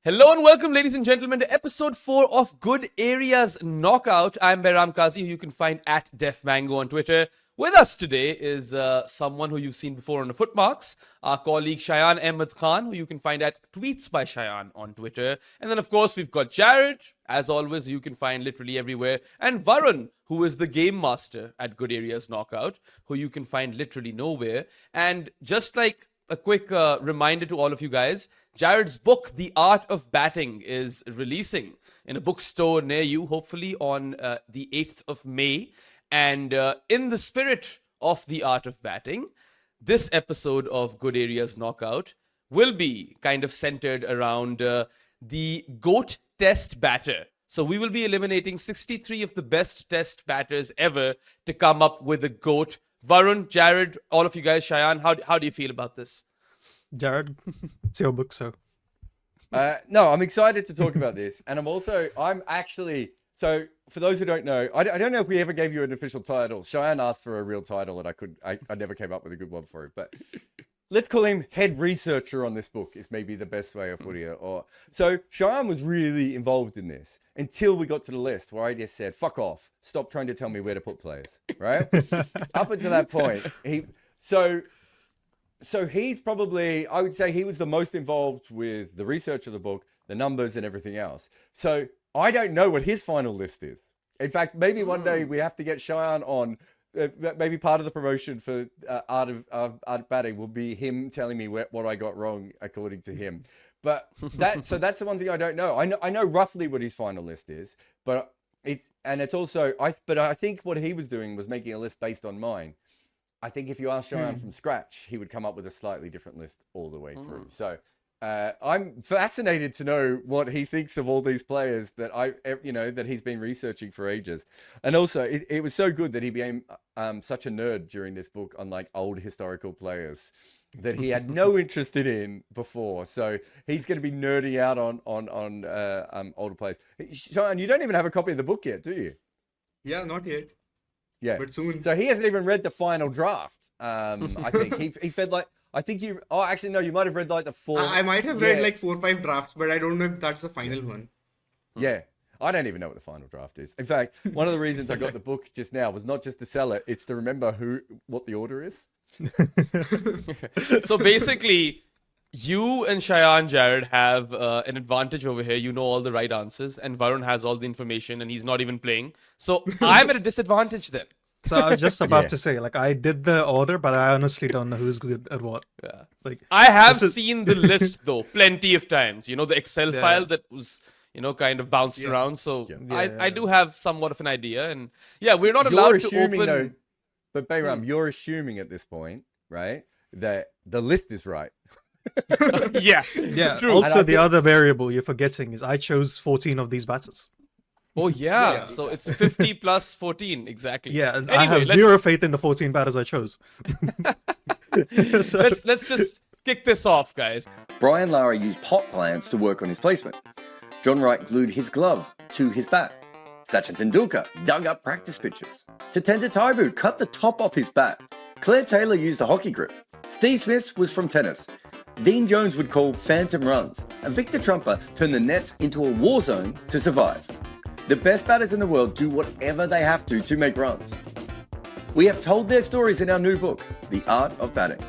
Hello and welcome, ladies and gentlemen, to episode 4 of Good Areas Knockout. I'm Behram, who you can find at Def Mango on Twitter. With us today is someone who you've seen before on the Footmarks, our colleague Shayan Ahmed Khan, who you can find at Tweets by Shayan on Twitter. And then, of course, we've got Jarrod, as always, you can find literally everywhere. And Varun, who is the game master at Good Areas Knockout, who you can find literally nowhere. And just like a quick reminder to all of you guys, Jarrod's book, The Art of Batting, is releasing in a bookstore near you, hopefully on the 8th of May. And in the spirit of The Art of Batting, this episode of Good Areas Knockout will be kind of centered around the GOAT Test batter. So we will be eliminating 63 of the best test batters ever to come up with a GOAT. Varun, Jarrod, all of you guys, Shayan, how do you feel about this? Jarrod, it's your book, so. No, I'm excited to talk about this. And so for those who don't know, I don't know if we ever gave you an official title. Shayan asked for a real title and I never came up with a good one for it. But let's call him head researcher on this book is maybe the best way of putting it. So Shayan was really involved in this until we got to the list where I just said, fuck off. Stop trying to tell me where to put players, right? Up until that point, So he's probably, I would say he was the most involved with the research of the book, the numbers and everything else. So I don't know what his final list is. In fact, maybe one day we have to get Shayan on. Maybe part of the promotion for Art of Batting will be him telling me what I got wrong according to him. But that's the one thing I don't know. I know roughly what his final list is, but I think what he was doing was making a list based on mine. I think if you ask Shayan from scratch, he would come up with a slightly different list all the way through. So I'm fascinated to know what he thinks of all these players that he's been researching for ages. And also, it was so good that he became such a nerd during this book on like old historical players that he had no interest in before. So he's going to be nerding out on older players. Shayan, you don't even have a copy of the book yet, do you? Yeah, not yet. Yeah, but soon. So he hasn't even read the final draft. I think he fed like. I think you. Oh, actually, no. You might have read like the 4. I might have read like 4 or 5 drafts, but I don't know if that's the final one. Yeah, I don't even know what the final draft is. In fact, one of the reasons I got the book just now was not just to sell it; it's to remember what the order is. So basically, you and Shayan, Jarrod, have an advantage over here. You know all the right answers, and Varun has all the information, and he's not even playing. So I'm at a disadvantage then. So I was just about to say, like, I did the order, but I honestly don't know who's good at what. Yeah. Like, I have seen the list, though, plenty of times. You know, the Excel file that was, kind of bounced around. So I do have somewhat of an idea. And yeah, we're not allowed to open... Though, but Behram, you're assuming at this point, right, that the list is right. Yeah, true. Also, the other variable you're forgetting is I chose 14 of these batters. Oh, yeah. So it's 50 plus 14. Exactly. Yeah, and anyway, I have zero faith in the 14 batters I chose. So... Let's just kick this off, guys. Brian Lara used pot plants to work on his placement. John Wright glued his glove to his bat. Sachin Tendulkar dug up practice pitches. Tatenda Taibu cut the top off his bat. Claire Taylor used a hockey grip. Steve Smith was from tennis. Dean Jones would call phantom runs. And Victor Trumper turned the nets into a war zone to survive. The best batters in the world do whatever they have to make runs. We have told their stories in our new book, The Art of Batting.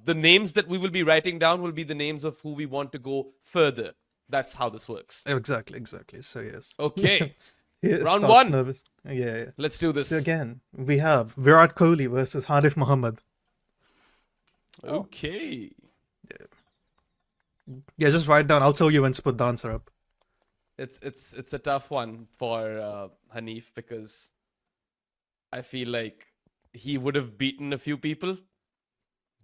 The names that we will be writing down will be the names of who we want to go further. That's how this works. Exactly. So, yes. Okay. Round Starts 1. Nervous. Yeah. Let's do this. So again, we have Virat Kohli versus Hanif Mohammad. Okay. Yeah, just write down. I'll tell you when to put the answer up. It's a tough one for Hanif because I feel like he would have beaten a few people.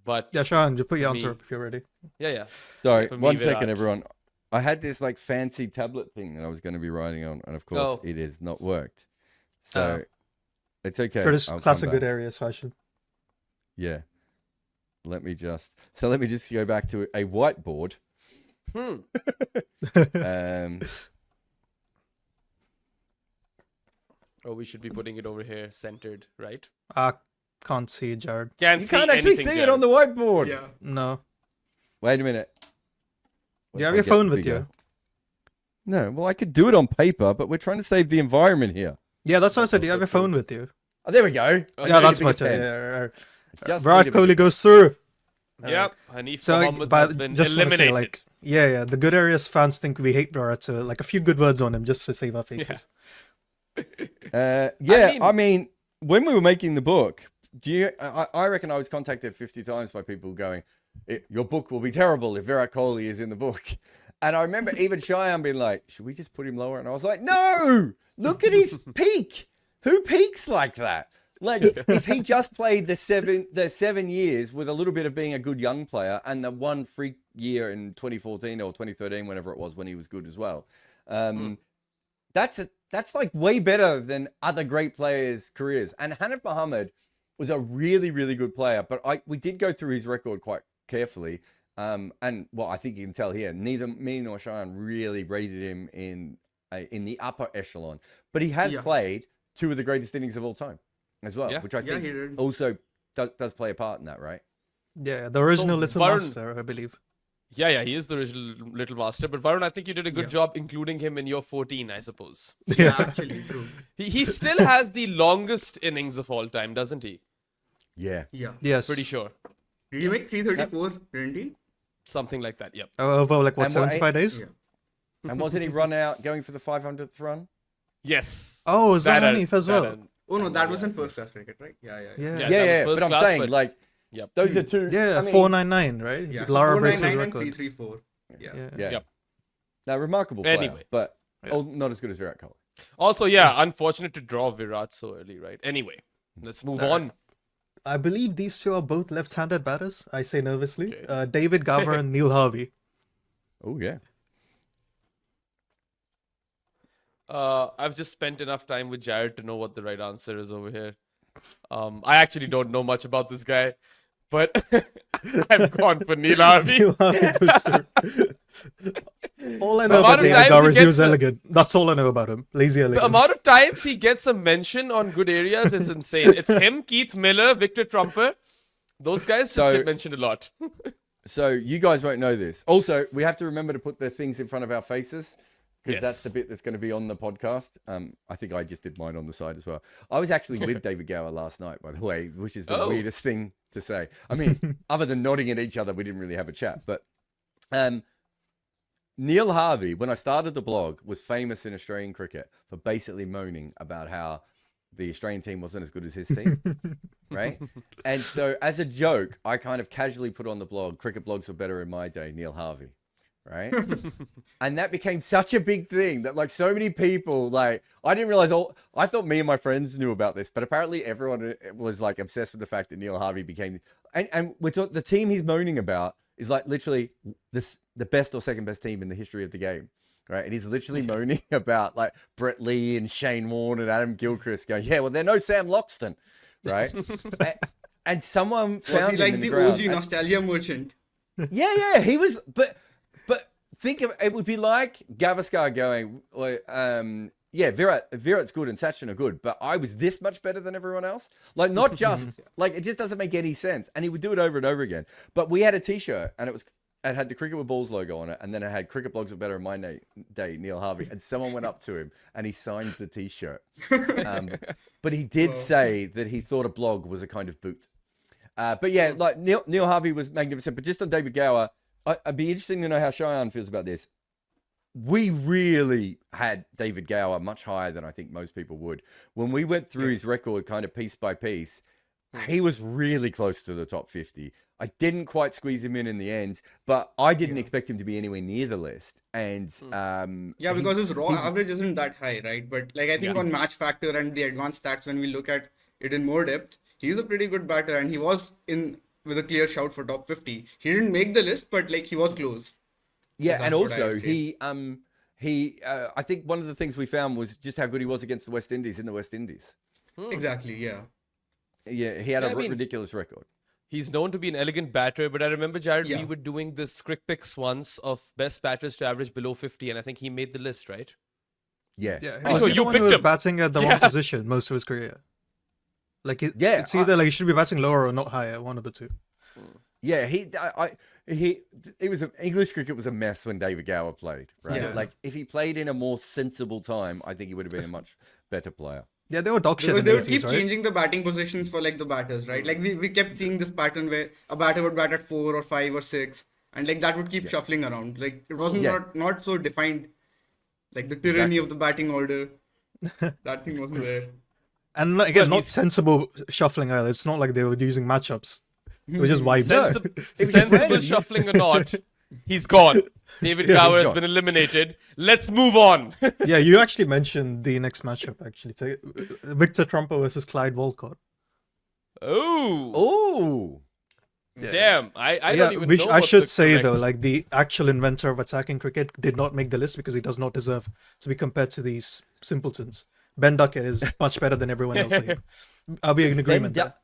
But yeah, Shayan, just put your answer up if you're ready. Yeah. Sorry, For 1 me, second, Virat. everyone. I had this like fancy tablet thing that I was going to be writing on, and of course it has not worked. So it's okay. Curtis, I'll classic come Good back. Areas fashion. Yeah. Let me just go back to a whiteboard. We should be putting it over here, centered, right? I can't see it, Jarrod. Can't You see can't actually anything, see Jarrod. it on the whiteboard. Yeah. No. Wait a minute. Do you have your phone with you? No, well, I could do it on paper, but we're trying to save the environment here. Yeah, that's what I said. Do you have your phone with you? Oh, there we go. Yeah, that's much. Just Virat need a Kohli bigger goes through. Yep, Hanif So, Mohammed but has been just wanna say, eliminated. yeah, the good areas fans think we hate Virat, so like a few good words on him just to save our faces. I mean, when we were making the book, I reckon I was contacted 50 times by people going, your book will be terrible if Virat Kohli is in the book. And I remember even Shayan being like, should we just put him lower? And I was like, no, look at his peak. Who peaks like that? Like, if he just played the 7 years with a little bit of being a good young player and the one freak year in 2014 or 2013, whenever it was, when he was good as well, that's like way better than other great players' careers. And Hanif Mohammed was a really, really good player, but we did go through his record quite carefully. And well, I think you can tell here, neither me nor Shayan really rated him in the upper echelon, but he has played two of the greatest innings of all time as well, which I think also does play a part in that, right? Yeah, the original Little Varun- Master, I believe. Yeah, he is the original Little Master. But Varun, I think you did a good job including him in your 14, I suppose. Yeah, actually, true. He still has the longest innings of all time, doesn't he? Yeah. Yeah. Yes. Pretty sure. Did he make 334, didn't he? Something like that, yep. About like what, And what, 75 days? Yeah. And wasn't he run out going for the 500th run? Yes. Oh, is that and- Hanif as that well? and- Oh no, that was in first class cricket, right? Yeah. Yeah. Yeah, Yeah, that was but first I'm class, saying, but- like, Yep. those are two. Yeah, I mean, 499, right? Yeah. So Lara breaks his 499 and record. 334. Yeah. Yeah. Yep. Now, remarkable player, Anyway. but not as good as Virat Kohli. Also, yeah, unfortunate to draw Virat so early, right? Anyway, let's move on. I believe these two are both left-handed batters, I say nervously. David Gower and Neil Harvey. Oh, yeah. I've just spent enough time with Jarrod to know what the right answer is over here. I actually don't know much about this guy, but I've gone for Neil Harvey. Neil Harvey goes through. All I know amount about of David times Gower he is he was gets a- elegant. That's all I know about him. Lazy elegance. The amount of times he gets a mention on good areas is insane. It's him, Keith Miller, Victor Trumper. Those guys just get mentioned a lot. So you guys won't know this. Also, we have to remember to put the things in front of our faces because that's the bit that's going to be on the podcast. I think I just did mine on the side as well. I was actually with David Gower last night, by the way, which is the weirdest thing to say. I mean, other than nodding at each other, we didn't really have a chat. But Neil Harvey, when I started the blog, was famous in Australian cricket for basically moaning about how the Australian team wasn't as good as his team, right? And so as a joke, I kind of casually put on the blog, cricket blogs were better in my day, Neil Harvey, right? And that became such a big thing that like so many people, like I didn't realize I thought me and my friends knew about this, but apparently everyone was like obsessed with the fact that Neil Harvey became, and the team he's moaning about is like literally the best or second best team in the history of the game. Right, and he's literally moaning about like Brett Lee and Shane Warne and Adam Gilchrist going, yeah, well, they're no Sam Loxton, right? and someone found Was he him like in the the ground. OG nostalgia merchant? Yeah, he was. But think of it would be like Gavaskar going, yeah, Virat's good and Sachin are good, but I was this much better than everyone else. Like not just like it just doesn't make any sense. And he would do it over and over again. But we had a T-shirt and it had the Cricket with Balls logo on it, and then it had Cricket Blogs Are Better in My Day, Neil Harvey, and someone went up to him and he signed the T-shirt. But he did say that he thought a blog was a kind of boot. But yeah, like Neil Harvey was magnificent. But just on David Gower, I'd be interesting to know how Shayan feels about this. We really had David Gower much higher than I think most people would. When we went through his record kind of piece by piece, he was really close to the top 50. I didn't quite squeeze him in the end, but I didn't expect him to be anywhere near the list. And because his raw average isn't that high, right? But like I think on match factor and the advanced stats, when we look at it in more depth, he's a pretty good batter, and he was in with a clear shout for top 50. He didn't make the list, but like he was close. Yeah, So and that's what I also would say. I think one of the things we found was just how good he was against the West Indies in the West Indies. Exactly, yeah. Yeah, he had a ridiculous record. He's known to be an elegant batter, but I remember, Jarrod, we were doing this Crick Picks once of best batters to average below 50, and I think he made the list, right? Yeah. Yeah, Oh, so he's you the one who picked was him. batting at the wrong position most of his career. Like, it's either like he should be batting lower or not higher, one of the two. Yeah, English cricket was a mess when David Gower played, right? Yeah. Like if he played in a more sensible time, I think he would have been a much better player. Yeah, they were dog shit Because in they the would 80s, keep right? changing the batting positions for like the batters, right? Like we kept seeing this pattern where a batter would bat at 4 or 5 or 6, and like that would keep shuffling around. Like it wasn't not so defined, like the tyranny of the batting order. That thing wasn't there. And again, not sensible shuffling either. It's not like they were using matchups. It was just vibes. Sensible shuffling or not, he's gone. David Gower has been eliminated. Let's move on. Yeah, you actually mentioned the next matchup, actually. Victor Trumper versus Clyde Walcott. Oh. Damn. I don't even which know. I what should the say, correct- though, like the actual inventor of attacking cricket did not make the list because he does not deserve to be compared to these simpletons. Ben Duckett is much better than everyone else here. Are we in agreement there?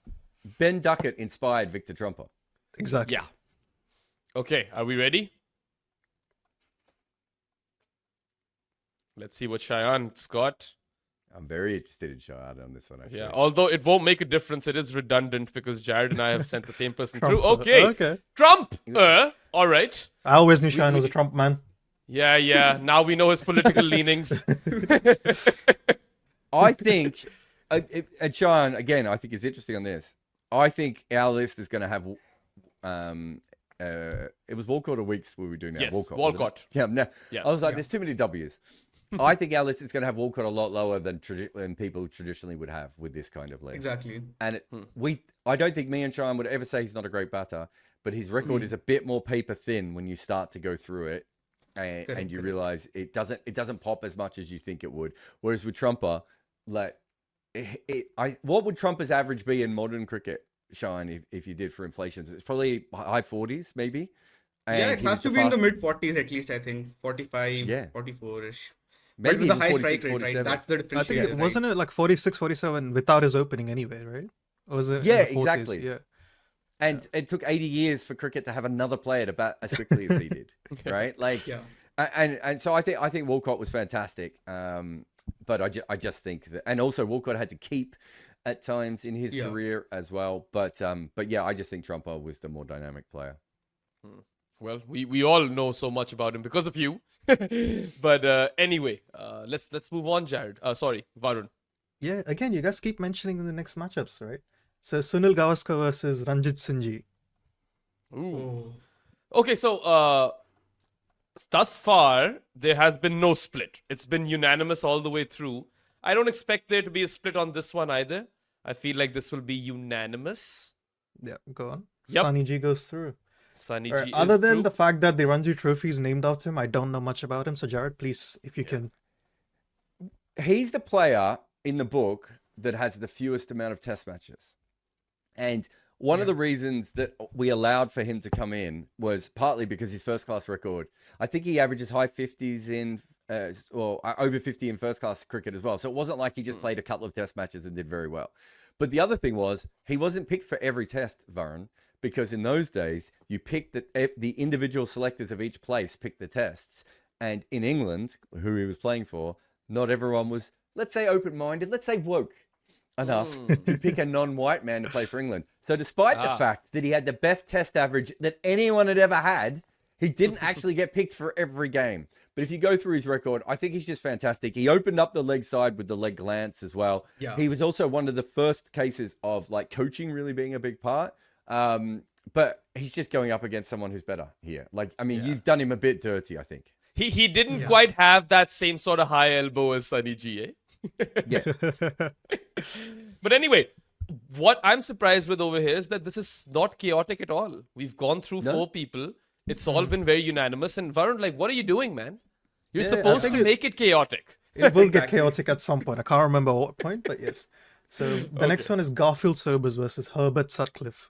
Ben Duckett inspired Victor Trumper. Exactly. Yeah. Okay, are we ready? Let's see what Shayan's got. I'm very interested in Shayan on this one, actually. Yeah, although it won't make a difference. It is redundant because Jarrod and I have sent the same person through. Trump. Okay. Trump. All right. I always knew Shayan was a Trump man. Yeah. Now we know his political leanings. I think, and Shayan, again, I think is interesting on this. I think our list is going to have, it was Walcott or Weeks we were doing now? Yes, wasn't it? Walcott. Yeah, no. Yeah. I was like, there's too many W's. I think our list is going to have Walcott a lot lower than people traditionally would have with this kind of list. Exactly. And I don't think me and Shayan would ever say he's not a great batter, but his record is a bit more paper thin when you start to go through it, and you realize it doesn't pop as much as you think it would. Whereas with Trumper, like, what would Trumper's average be in modern cricket, Shayan, if you did for inflations? It's probably high 40s, maybe. And Yeah, it has to be in the mid 40s at least, I think. 45, 44-ish. Maybe But with the even high 46, strike rate, right? 47. That's the I difference. think it wasn't it like 46, 47 without his opening anyway, right? Or was it in Yeah, the 40s? exactly. Yeah. And it took 80 years for cricket to have another player to bat as quickly as he did, right? Like, and so I think Walcott was fantastic. But I just think that, and also Walcott had to keep at times in his career as well. But yeah, I just think Trumper was the more dynamic player. Well, we all know so much about him because of you. But anyway, let's move on, Jarrod. Sorry, Varun. Yeah, again, you guys keep mentioning the next matchups, right? So Sunil Gavaskar versus Ranjitsinhji. Ooh. Okay, so thus far there has been no split. It's been unanimous all the way through. I don't expect there to be a split on this one either. I feel like this will be unanimous. Yeah, go on. Yep. Sunny G goes through. Sunny Alright, G other is than through. the fact that the Ranji Trophy is named after him, I don't know much about him. So Jarrod, please, if you can. He's the player in the book that has the fewest amount of test matches. And one of the reasons that we allowed for him to come in was partly because his first class record, I think he averages high 50s in, over 50 in first class cricket as well. So it wasn't like he just played a couple of test matches and did very well. But the other thing was he wasn't picked for every test, Varun, because in those days you picked the individual selectors of each place picked the tests. And in England, who he was playing for, not everyone was, let's say, open-minded, let's say woke enough to pick a non-white man to play for England. So despite the fact that he had the best test average that anyone had ever had, he didn't actually get picked for every game. But if you go through his record, I think he's just fantastic. He opened up the leg side with the leg glance as well. Yeah. He was also one of the first cases of like coaching really being a big part. But he's just going up against someone who's better here. Like, I mean, you've done him a bit dirty, I think. He didn't quite have that same sort of high elbow as Sunny G, eh? Yeah. But anyway, what I'm surprised with over here is that this is not chaotic at all. We've gone through 4 people. It's all been very unanimous. And Varun, like, what are you doing, man? You're supposed to make it chaotic. It will get chaotic at some point. I can't remember what point, but yes. So the next one is Garfield Sobers versus Herbert Sutcliffe.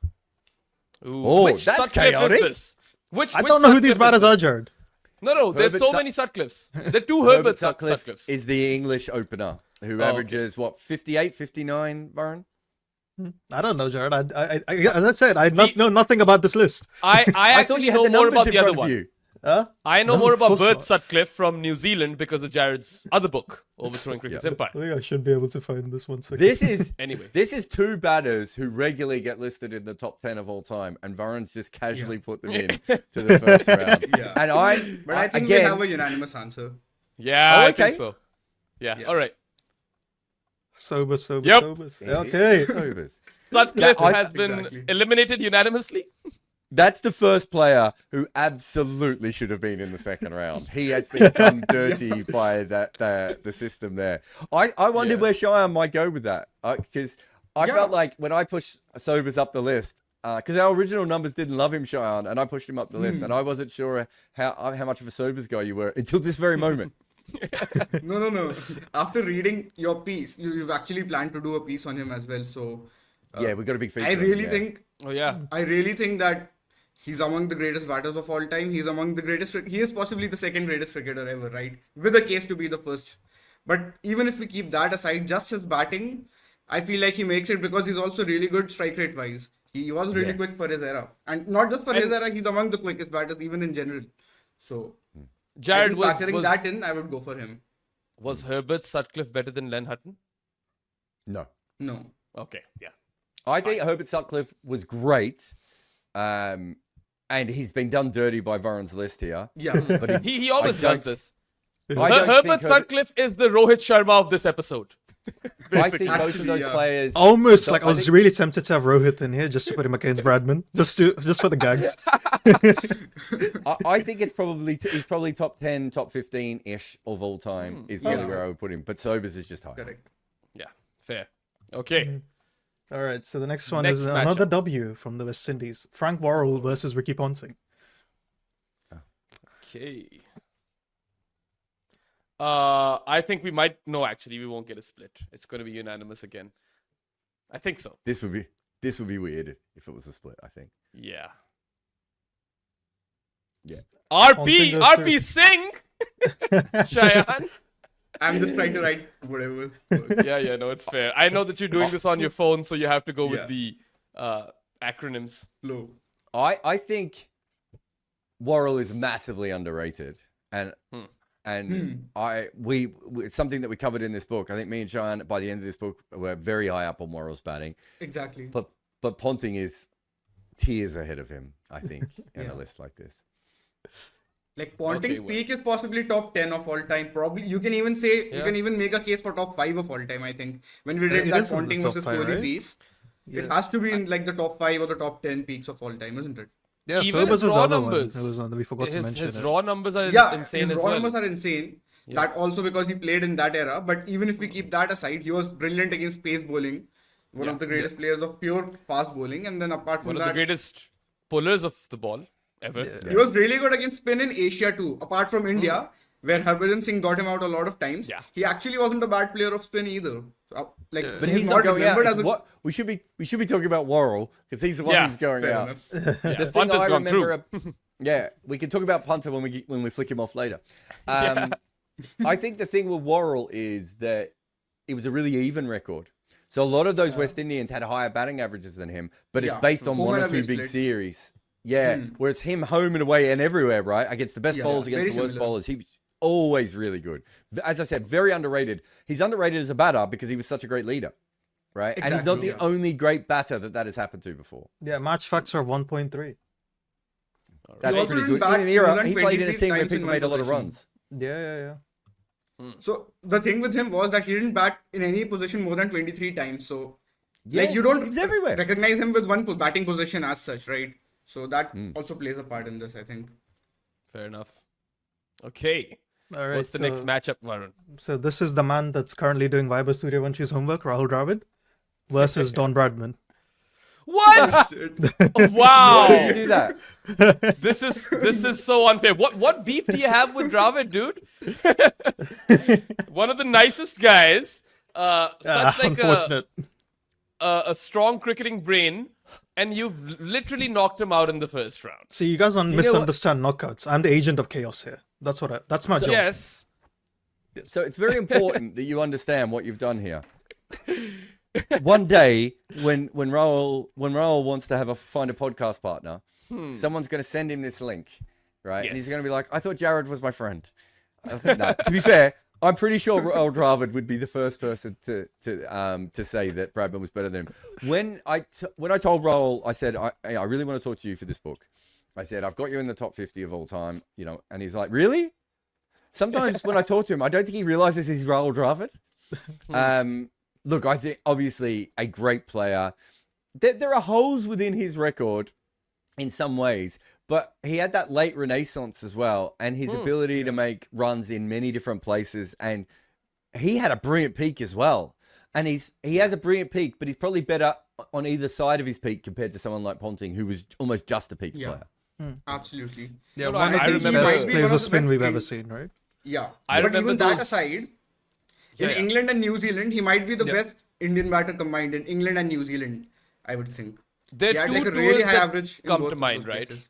Ooh, Oh, which that's Sutcliffe chaotic. is this? Which I don't know who these Sutcliffe is batters are, this? Jarrod. No, there's Herbert so Sut- many Sutcliffes. There are 2 Herbert Sutcliffe Sutcliffes. is the English opener who averages, 58, 59, Varun? I don't know, Jarrod. As I said, I know nothing about this list. I thought actually you had know the more numbers about in the other front of one. you. Huh? I know No, more of about course Bert not. Sutcliffe from New Zealand because of Jarrod's other book, Overthrowing Cricket's Empire. I think I should be able to find this one second. This is Anyway. This is two batters who regularly get listed in the top 10 of all time, and Varun's just casually put them in to the first round. Yeah. And But I think again, we have a unanimous answer. Yeah, Oh, I okay. think so. Yeah, Yeah. all right. Sober. Yep. Sobers. Okay. Sobers. Sutcliffe Yeah, has been exactly. eliminated unanimously. That's the first player who absolutely should have been in the second round. He has been done dirty by the system there. I wondered Yeah. where Shayan might go with that, because I felt like when I pushed Sobers up the list, because our original numbers didn't love him, Shayan, and I pushed him up the list, and I wasn't sure how much of a Sobers guy you were until this very moment. No. After reading your piece, you've actually planned to do a piece on him as well. So Yeah, we got a big feature. I on him, really yeah. think Oh, yeah. that he's among the greatest batters of all time. He's among the greatest. He is possibly the second greatest cricketer ever, right? With a case to be the first. But even if we keep that aside, just his batting, I feel like he makes it because he's also really good strike rate wise. He was really quick for his era, and not just for his era. He's among the quickest batters even in general. So Jarrod factoring that in, I would go for him. was Herbert Sutcliffe better than Len Hutton? No. No. Okay, yeah. I think Herbert Sutcliffe was great, and he's been done dirty by Varun's list here. Yeah. But He always I does don't- this. I don't Herbert think Sutcliffe is the Rohit Sharma of this episode. I think both of those yeah. players. Almost So like I I was think- really tempted to have Rohit in here just to put him against Bradman, just for the gags. I think it's probably he's probably top 10, top 15 ish of all time is probably where I would put him. But Sobers is just high. Correct. Yeah, fair. Okay. All right, so the next one Next is matchup. another W from the West Indies. Frank Worrell versus Ricky Ponting. Okay. I think we might. No, actually, we won't get a split. It's going to be unanimous again. I think so. This would be weird if it was a split, I think. Yeah. Yeah. RP goes RP first. Singh. Shayan. I'm just trying to write whatever. Yeah, no, it's fair. I know that you're doing this on your phone, so you have to go with Yeah. the acronyms. Slow. I think Worrell is massively underrated, and it's something that we covered in this book. I think me and Shayan by the end of this book were very high up on Worrell's batting, Exactly. but Ponting is tiers ahead of him, I think, in a list like this. Like Ponting's Okay, peak is possibly top 10 of all time. Probably you can even say you can even make a case for top 5 of all time. I think when we read It that is in the Ponting top versus 5, Kohli right? piece, it has to be in like the top 5 or the top 10 peaks of all time, isn't it? Yeah, Even Sobers his was the raw other one. numbers. It was one that we forgot to mention. His it. raw numbers are Yeah, insane his as raw well. numbers are insane. That also because he played in that era. But even if we keep that aside, he was brilliant against pace bowling. One of the greatest players of pure fast bowling. And then apart from One of that, the greatest pullers of the ball ever. he was really good against spin in Asia too. Apart from India, where Harbhajan Singh got him out a lot of times. Yeah. He actually wasn't a bad player of spin either. So, But he's not going out. remembered as a What we should be talking about Worrell because he's the one Yeah, who's going fair out. enough. Yeah, The thing Punter's I gone remember, through. yeah, we can talk about Punter when we flick him off later. I think the thing with Worrell is that it was a really even record. So a lot of those West Indians had higher batting averages than him, but it's Yeah, based on home one and or two away big splits. series. Yeah, whereas him home and away and everywhere, right, against the best Yeah, bowlers, very against the worst similar. bowlers, he was always really good. As I said, very underrated. He's underrated as a batter because he was such a great leader, right? And he's not Exactly, the yeah. only great batter that has happened to before. Yeah, match factor of 1.3. That's also pretty didn't good. bat In an era, more than he played in a 23 team where times in people one made a lot of possession. runs. Yeah. So the thing with him was that he didn't bat in any position more than 23 times. So Yeah, like you don't he was everywhere. recognize him with one batting position as such, right? So that also plays a part in this, I think. Fair enough. Okay. All right. What's the next matchup, Varun? So this is the man that's currently doing Vaibhav Suryavanchi's homework, Rahul Dravid, versus Don Bradman. What? Why Wow. did you do that? This is so unfair. What beef do you have with Dravid, dude? One of the nicest guys. Such like Unfortunate. a strong cricketing brain, and you've literally knocked him out in the first round. See, you guys know what? misunderstand knockouts. I'm the agent of chaos here. That's my job. Yes. So it's very important that you understand what you've done here. One day, when Rahul wants to find a podcast partner, someone's going to send him this link, right? And he's Yes. going to be like, I thought Jarrod was my friend. I think, no. To be fair, I'm pretty sure old Dravid would be the first person to say that Bradman was better than him. When I told Worrell, I said, I really want to talk to you for this book. I said, I've got you in the top 50 of all time, you know, and he's like, really? Sometimes when I talk to him, I don't think he realizes he's Worrell Dravid. Look, I think obviously a great player. There are holes within his record in some ways, but he had that late renaissance as well, and his ability to make runs in many different places. And he had a brilliant peak as well. And he has a brilliant peak, but he's probably better on either side of his peak compared to someone like Ponting, who was almost just a peak player. Absolutely. Yeah, No, one I of the remember- best He might be players one of of the spin best we've ever players. seen, right? Yeah. I but remember even that those- aside, Yeah, in yeah. England and New Zealand, he might be the best Indian batter combined in England and New Zealand, I would think. There He are had two like a tours really high that average in come both to of mind, those right? places.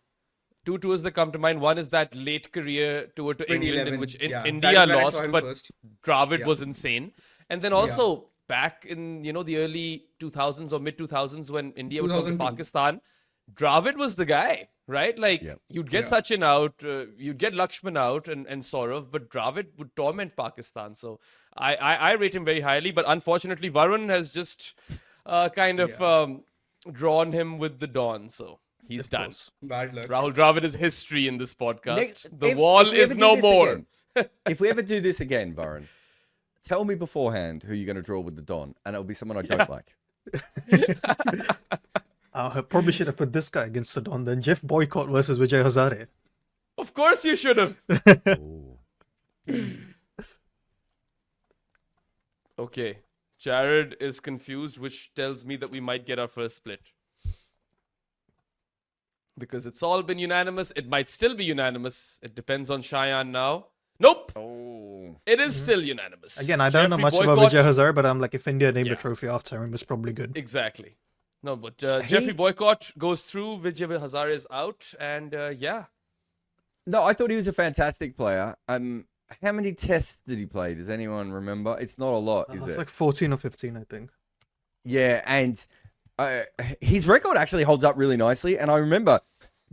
Two tours that come to mind. One is that late career tour to England, in 2011, which yeah. That India is when I saw lost, him but first. Dravid Yeah. was insane. And then also back in the early 2000s or mid 2000s when India would come to 2002. Pakistan, Dravid was the guy, right? Like you'd get Sachin out, you'd get Lakshman out and Saurav, but Dravid would torment Pakistan. So I rate him very highly, but unfortunately Varun has just kind of drawn him with the dawn. So he's done. Bad luck. Rahul Dravid is history in this podcast. Next- The if wall we is ever do no this more. again- if we ever do this again, Varun, tell me beforehand who you're going to draw with the Don, and it'll be someone I don't like. I probably should have put this guy against the Don, then Jeff Boycott versus Vijay Hazare. Of course you should have. Okay. Jarrod is confused, which tells me that we might get our first split. Because it's all been unanimous. It might still be unanimous. It depends on Shayan now. Nope. Oh. It is still unanimous. Again, I don't know Jeffrey much about Boycott- Vijay Hazare, but I'm like, if India named Yeah. a trophy after him, it's probably good. Exactly. No, but Jeffrey Boycott goes through. Vijay Hazare is out. And yeah. No, I thought he was a fantastic player. How many tests did he play? Does anyone remember? It's not a lot, is It's it? like 14 or 15, I think. Yeah, and his record actually holds up really nicely. And I remember,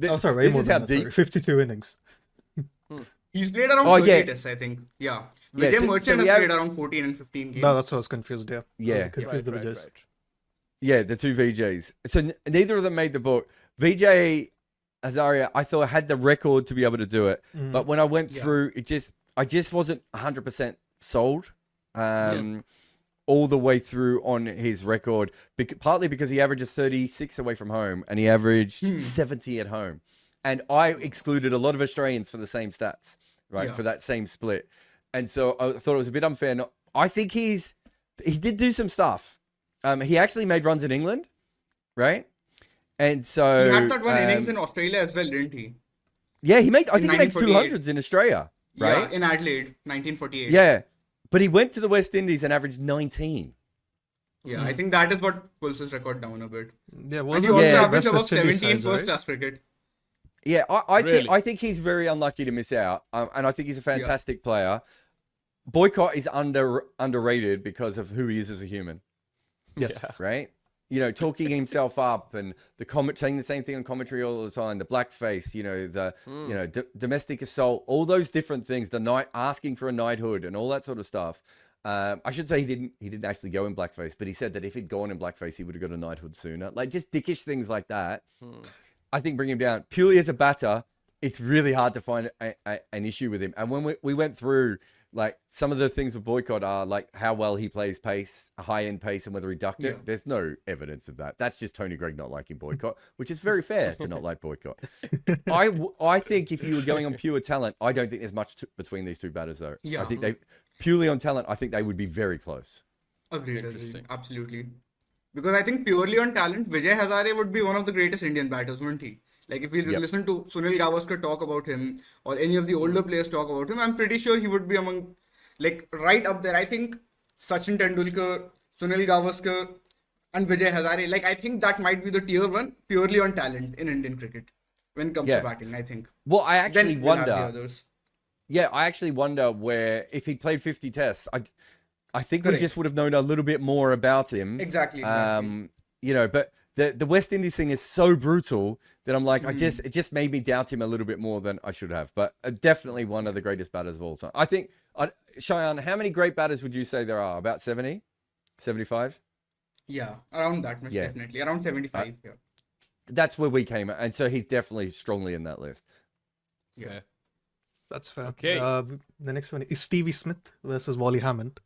Oh, sorry, way this more is how than that, deep. sorry. 52 innings. He's played around Oh, 30 yeah. tests, I think. Yeah. Yeah, Vijay so Merchant we has have- played around 14 and 15 games. No, that's what I was confused, yeah. Yeah. I was confused the Vijays. Yeah, the two VJs. So neither of them made the book. VJ Hazare, I thought had the record to be able to do it, but when I went through, I just wasn't 100% sold. All the way through on his record, partly because he averages 36 away from home and he averaged 70 at home. And I excluded a lot of Australians for the same stats, right? Yeah. For that same split. And so I thought it was a bit unfair. I think he did do some stuff. He actually made runs in England, right? And so He had that one innings in Australia as well, didn't he? yeah, I think he makes 1948. 200s in Australia, right? Yeah, in Adelaide, 1948. Yeah. But he went to the West Indies and averaged 19. Yeah, I think that is what pulls his record down a bit. Yeah, And was he it also Yeah. averaged West above West Indies 70 in sides, first right? class cricket. Yeah, Really? I think he's very unlucky to miss out, and I think he's a fantastic player. Boycott is underrated because of who he is as a human, Yes. right? You know, talking himself up and saying the same thing on commentary all the time. The blackface, domestic assault, all those different things. Asking for a knighthood and all that sort of stuff. I should say he didn't actually go in blackface, but he said that if he'd gone in blackface, he would have got a knighthood sooner. Like just dickish things like that. I think bring him down purely as a batter. It's really hard to find an issue with him. And when we went through, like some of the things with Boycott are like how well he plays pace, a high end pace, and whether he ducked it. Yeah. There's no evidence of that. That's just Tony Gregg not liking Boycott, which is very fair to not like Boycott. I think if you were going on pure talent, I don't think there's much between these two batters though. Yeah. I think they purely on talent. I think they would be very close. Agreed. Interesting. Absolutely. Because I think purely on talent, Vijay Hazare would be one of the greatest Indian batters, wouldn't he? Like if we listen to Sunil Gavaskar talk about him or any of the older players talk about him, I'm pretty sure he would be among, like right up there. I think Sachin Tendulkar, Sunil Gavaskar and Vijay Hazare, like I think that might be the tier one purely on talent in Indian cricket when it comes to batting, I think. Well, I actually Then we'll have the wonder. others. Yeah, I actually wonder where if he'd played 50 tests, I think we Correct. just would have known a little bit more about him. Exactly. But the West Indies thing is so brutal that I'm like, it just made me doubt him a little bit more than I should have. But definitely one of the greatest batters of all time. I think, Shayan, how many great batters would you say there are? About 70? 75? Yeah, around that much, definitely. Around 75, yeah. That's where we came at. And so he's definitely strongly in that list. Yeah. That's fair. Okay. The next one is Stevie Smith versus Wally Hammond.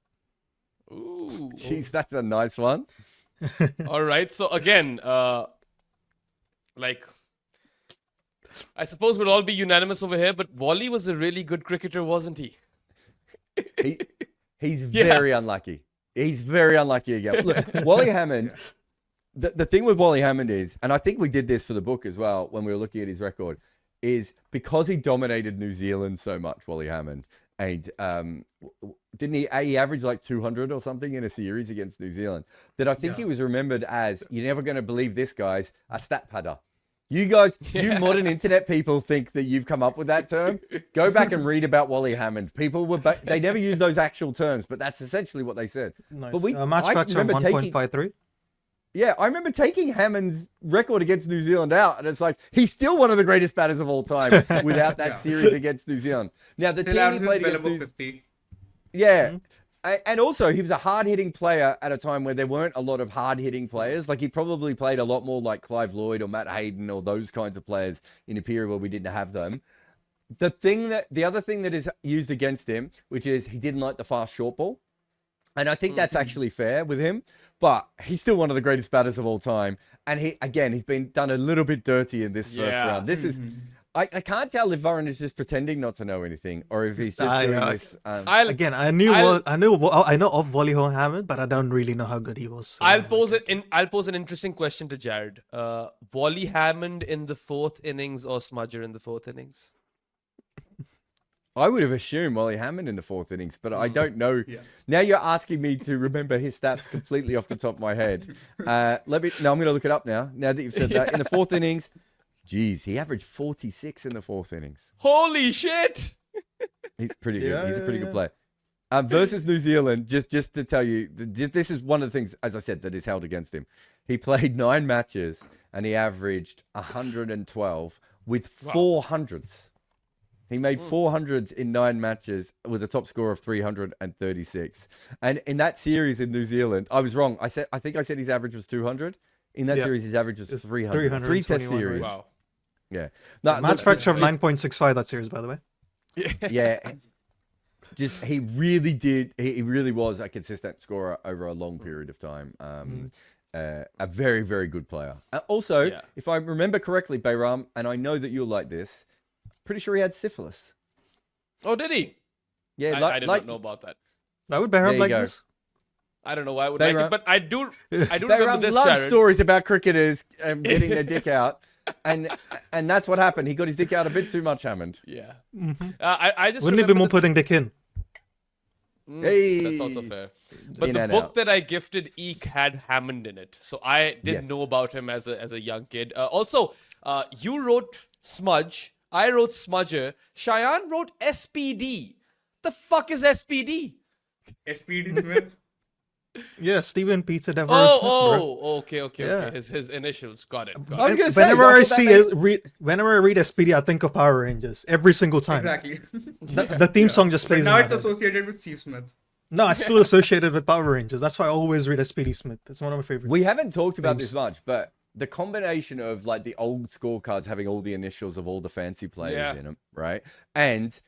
Ooh. Jeez, that's a nice one. All right. So again, like, I suppose we'll all be unanimous over here, but Wally was a really good cricketer, wasn't he? He's very unlucky. He's very unlucky again. Look, Wally Hammond, the thing with Wally Hammond is, and I think we did this for the book as well when we were looking at his record, is because he dominated New Zealand so much, Wally Hammond, and didn't he average like 200 or something in a series against New Zealand, that I think he was remembered as, you're never going to believe this guy's a stat padder. You guys, you modern internet people think that you've come up with that term. Go back and read about Wally Hammond. People were, they never used those actual terms, but that's essentially what they said. Nice. But match factor of 1.53. Yeah, I remember taking Hammond's record against New Zealand out, and it's like, he's still one of the greatest batters of all time without that series against New Zealand. Now, the team he played against New Zealand... Yeah. And also, he was a hard-hitting player at a time where there weren't a lot of hard-hitting players. Like, he probably played a lot more like Clive Lloyd or Matt Hayden or those kinds of players in a period where we didn't have them. The other thing that is used against him, which is he didn't like the fast short ball. And I think that's actually fair with him, but he's still one of the greatest batters of all time. And he's been done a little bit dirty in this first round. This is, I can't tell if Varun is just pretending not to know anything or if he's just doing this. I know of Wally Hammond, but I don't really know how good he was. So I'll pose an interesting question to Jarrod. Wally Hammond in the 4th innings or Smudger in the 4th innings? I would have assumed Wally Hammond in the 4th innings, but I don't know. Yeah. Now you're asking me to remember his stats completely off the top of my head. I'm going to look it up now. Now that you've said that, in the 4th innings, geez, he averaged 46 in the 4th innings. Holy shit! He's pretty good. He's a pretty good player. Versus New Zealand, just to tell you, this is one of the things, as I said, that is held against him. He played 9 matches and he averaged 112 with 400s. He made 400s in 9 matches with a top score of 336. And in that series in New Zealand, I was wrong. I think I said his average was 200. In that series, his average was 300. 3 test series. Wow. Yeah. Match factor of 9.65 that series, by the way. Yeah. Just, he really did. He really was a consistent scorer over a long period of time. A very, very good player. Also, if I remember correctly, Behram, and I know that you'll like this, pretty sure he had syphilis. Oh, did he? Yeah, I did not know about that. Why would Behram like this? I don't know why I would like it, but I do remember this, loves Jarrod. stories about cricketers getting their dick out, and that's what happened. He got his dick out a bit too much, Hammond. Yeah. I just wouldn't it be more putting dick in? Hey. That's also fair. But the book that I gifted Eek had Hammond in it, so I didn't know about him as a young kid. Also, you wrote Smudge. I wrote Smudger. Shayan wrote SPD. The fuck is SPD? SPD Smith. Yeah, Stephen Peter Devereux Smith. Okay. His initials. Got it. Whenever I read SPD, I think of Power Rangers every single time. Exactly. The theme song just plays. But now it's associated with Steve Smith. No, I still associate it with Power Rangers. That's why I always read SPD Smith. It's one of my favorites. We haven't talked about this much, but the combination of like the old scorecards having all the initials of all the fancy players in them, right? And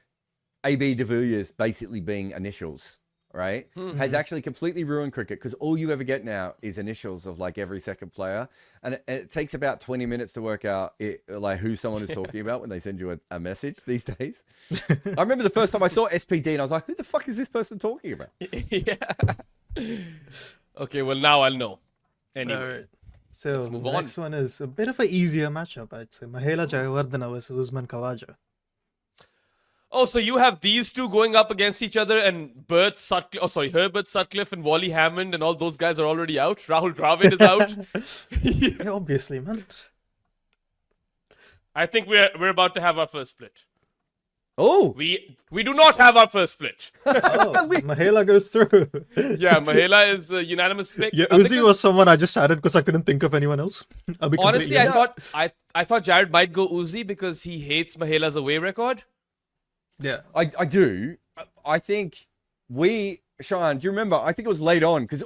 AB de Villiers basically being initials, right? Has actually completely ruined cricket because all you ever get now is initials of like every second player. And it takes about 20 minutes to work out like who someone is talking about when they send you a message these days. I remember the first time I saw SPD and I was like, who the fuck is this person talking about? Okay, well now I'll know. Anyway. All right. So let's move the on. next one is a bit of an easier matchup, I'd say. Mahela Jayawardene versus Usman Khawaja. Oh, so you have these two going up against each other, and Herbert Sutcliffe and Wally Hammond and all those guys are already out. Rahul Dravid is out. Yeah, obviously, man. I think we're about to have our first split. Oh, We do not have our first split. Oh, Mahela goes through. Yeah, Mahela is a unanimous pick. Yeah, Because Uzi was someone I just added because I couldn't think of anyone else. I'll be honestly, completely honest. I thought Jarrod might go Uzi because he hates Mahela's away record. Yeah. I do. I think Shayan, do you remember? I think it was late on because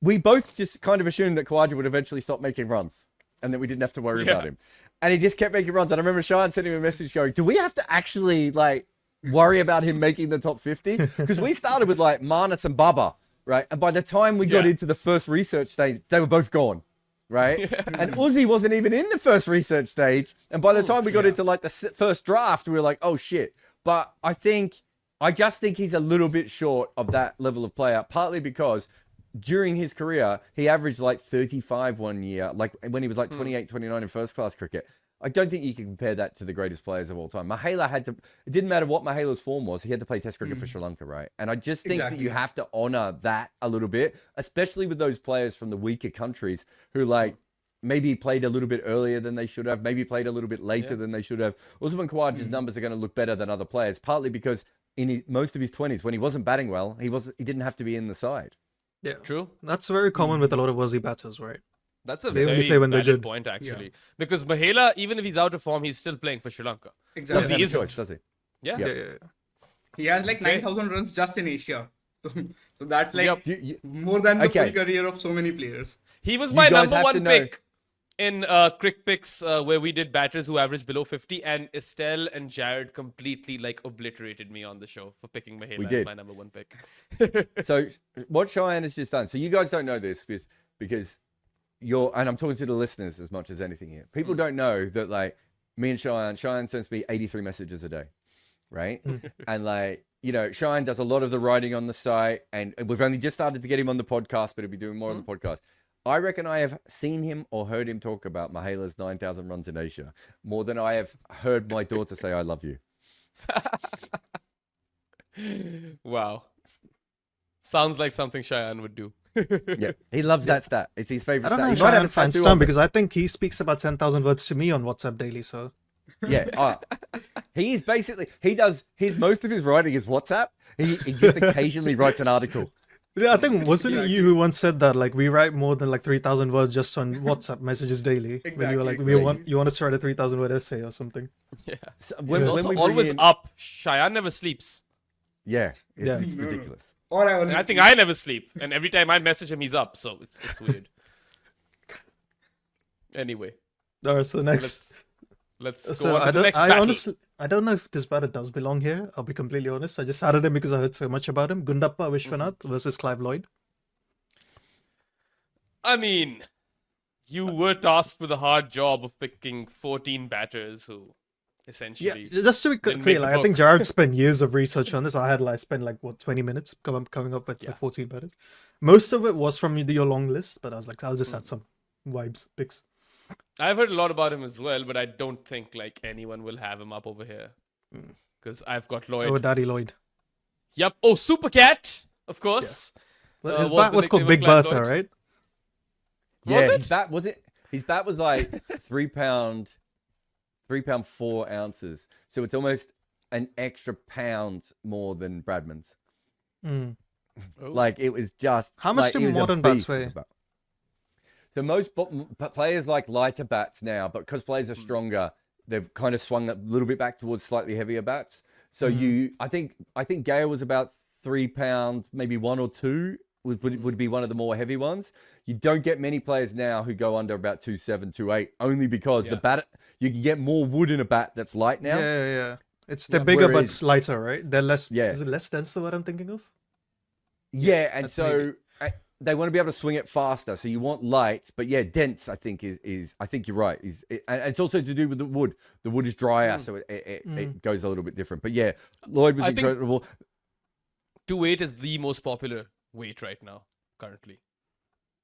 we both just kind of assumed that Khawaja would eventually stop making runs and that we didn't have to worry about him. And he just kept making runs. And I remember Shayan sending him a message going, do we have to actually like worry about him making the top 50? Because we started with like Manas and Baba, right? And by the time we got into the first research stage, they were both gone. Right? And Uzi wasn't even in the first research stage. And by the time we got into like the first draft, we were like, oh shit. But I just think he's a little bit short of that level of player, partly because during his career, he averaged like 35 one year, like when he was like 28, 29 in first class cricket. I don't think you can compare that to the greatest players of all time. Mahela it didn't matter what Mahela's form was, he had to play Test cricket for Sri Lanka, right? And I just think that you have to honor that a little bit, especially with those players from the weaker countries who like maybe played a little bit earlier than they should have, maybe played a little bit later than they should have. Usman Khawaja's numbers are going to look better than other players, partly because in most of his 20s, when he wasn't batting well, he didn't have to be in the side. Yeah. True. That's very common with a lot of Aussie batters, right? That's a They only very play when they're valid good. point, actually. Because Mahela, even if he's out of form, he's still playing for Sri Lanka. Exactly. Doesn't he have a isn't. choice, does he? Yeah. Yeah. He has like 9,000 runs just in Asia. So that's like Yep. more than the full career of so many players. He was You my guys number have to one know- pick in Crick Picks, where we did batters who averaged below 50, and Estelle and Jarrod completely like obliterated me on the show for picking Mahela as my number one pick. So what Shayan has just done, so you guys don't know this because and I'm talking to the listeners as much as anything here. People don't know that like me and Shayan sends me 83 messages a day, right? And like, you know, Shayan does a lot of the writing on the site, and we've only just started to get him on the podcast, but he'll be doing more on the podcast. I reckon I have seen him or heard him talk about Mahela's 9,000 runs in Asia more than I have heard my daughter say, I love you. Wow. Sounds like something Shayan would do. Yeah, he loves that stat. It's his favorite I don't stat. know He might how have Shayan a fans tattoo stand of it. because I think he speaks about 10,000 words to me on WhatsApp daily. So Yeah, he is basically, most of his writing is WhatsApp. He just occasionally writes an article. yeah, I think wasn't it you who once said that like we write more than like 3,000 words just on WhatsApp messages daily when you were like you want us to write a 3,000 word essay or something. Yeah. So He's when also we bring always in- up. Shayan never sleeps. Yeah, Yeah. it's ridiculous. Or And I think I never sleep. And every time I message him, he's up. So it's weird. Anyway, All right, so next. let's go So on to the next battle. I don't know if this batter does belong here. I'll be completely honest. I just added him because I heard so much about him. Gundappa Viswanath versus Clive Lloyd. I mean, you were tasked with a hard job of picking 14 batters who essentially... Yeah, just to be didn't clear, make the like, I think book. Jarrod spent years of research on this. I spent like 20 minutes coming up with like 14 batters. Most of it was from your long list, but I was like, I'll just add some vibes picks. I've heard a lot about him as well, but I don't think like anyone will have him up over here. Because I've got Lloyd. Oh, Daddy Lloyd. Yep. Oh, Super Cat, of course. Well, his was bat the was called nickname Big of Clive Bertha, Lloyd. right? Yeah, Was it? his bat was like 3 pound 4 ounces. So it's almost an extra pound more than Bradman's. Mm. Like it was just. How much like, do it was a modern bats beast of a weigh? bat. So most players like lighter bats now, but because players are stronger, they've kind of swung a little bit back towards slightly heavier bats. So I think Gower was about 3 pounds, maybe 1 or 2 would be one of the more heavy ones. You don't get many players now who go under about 2.7, 2.8, only because the bat, you can get more wood in a bat that's light now. Yeah. It's the bigger Whereas- but lighter, right? They're less. Yeah. Is it less dense than what I'm thinking of? Yeah, and that's so they want to be able to swing it faster. So you want light, but yeah, dense. I think is I think you're right. And it's also to do with the wood. The wood is drier, so it goes a little bit different. But yeah, Lloyd was I think- incredible. 2.8 is the most popular weight right now, currently.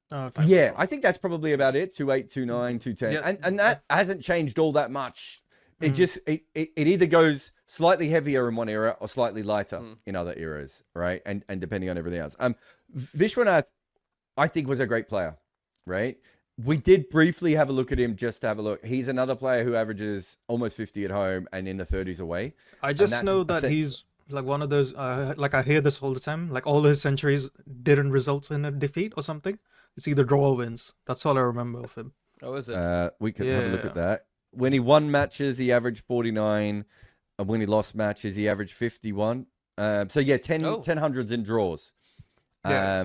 Oh, okay. Yeah, I think that's probably about it. 2.8, 2.9, 2.10, Yeah. and that hasn't changed all that much. It just it either goes slightly heavier in one era or slightly lighter in other eras, right? And depending on everything else. Viswanath, I think was a great player, right? We did briefly have a look at him, just to have a look. He's another player who averages almost 50 at home and in the 30s away. I just that's know that he's like one of those. Like I hear this all the time. Like all his centuries didn't result in a defeat or something. It's either draw or wins. That's all I remember of him. Oh, is it? We can have a look Yeah. at that. When he won matches, he averaged 49. And when he lost matches, he averaged 51. So yeah, 10 hundreds in draws. Yeah.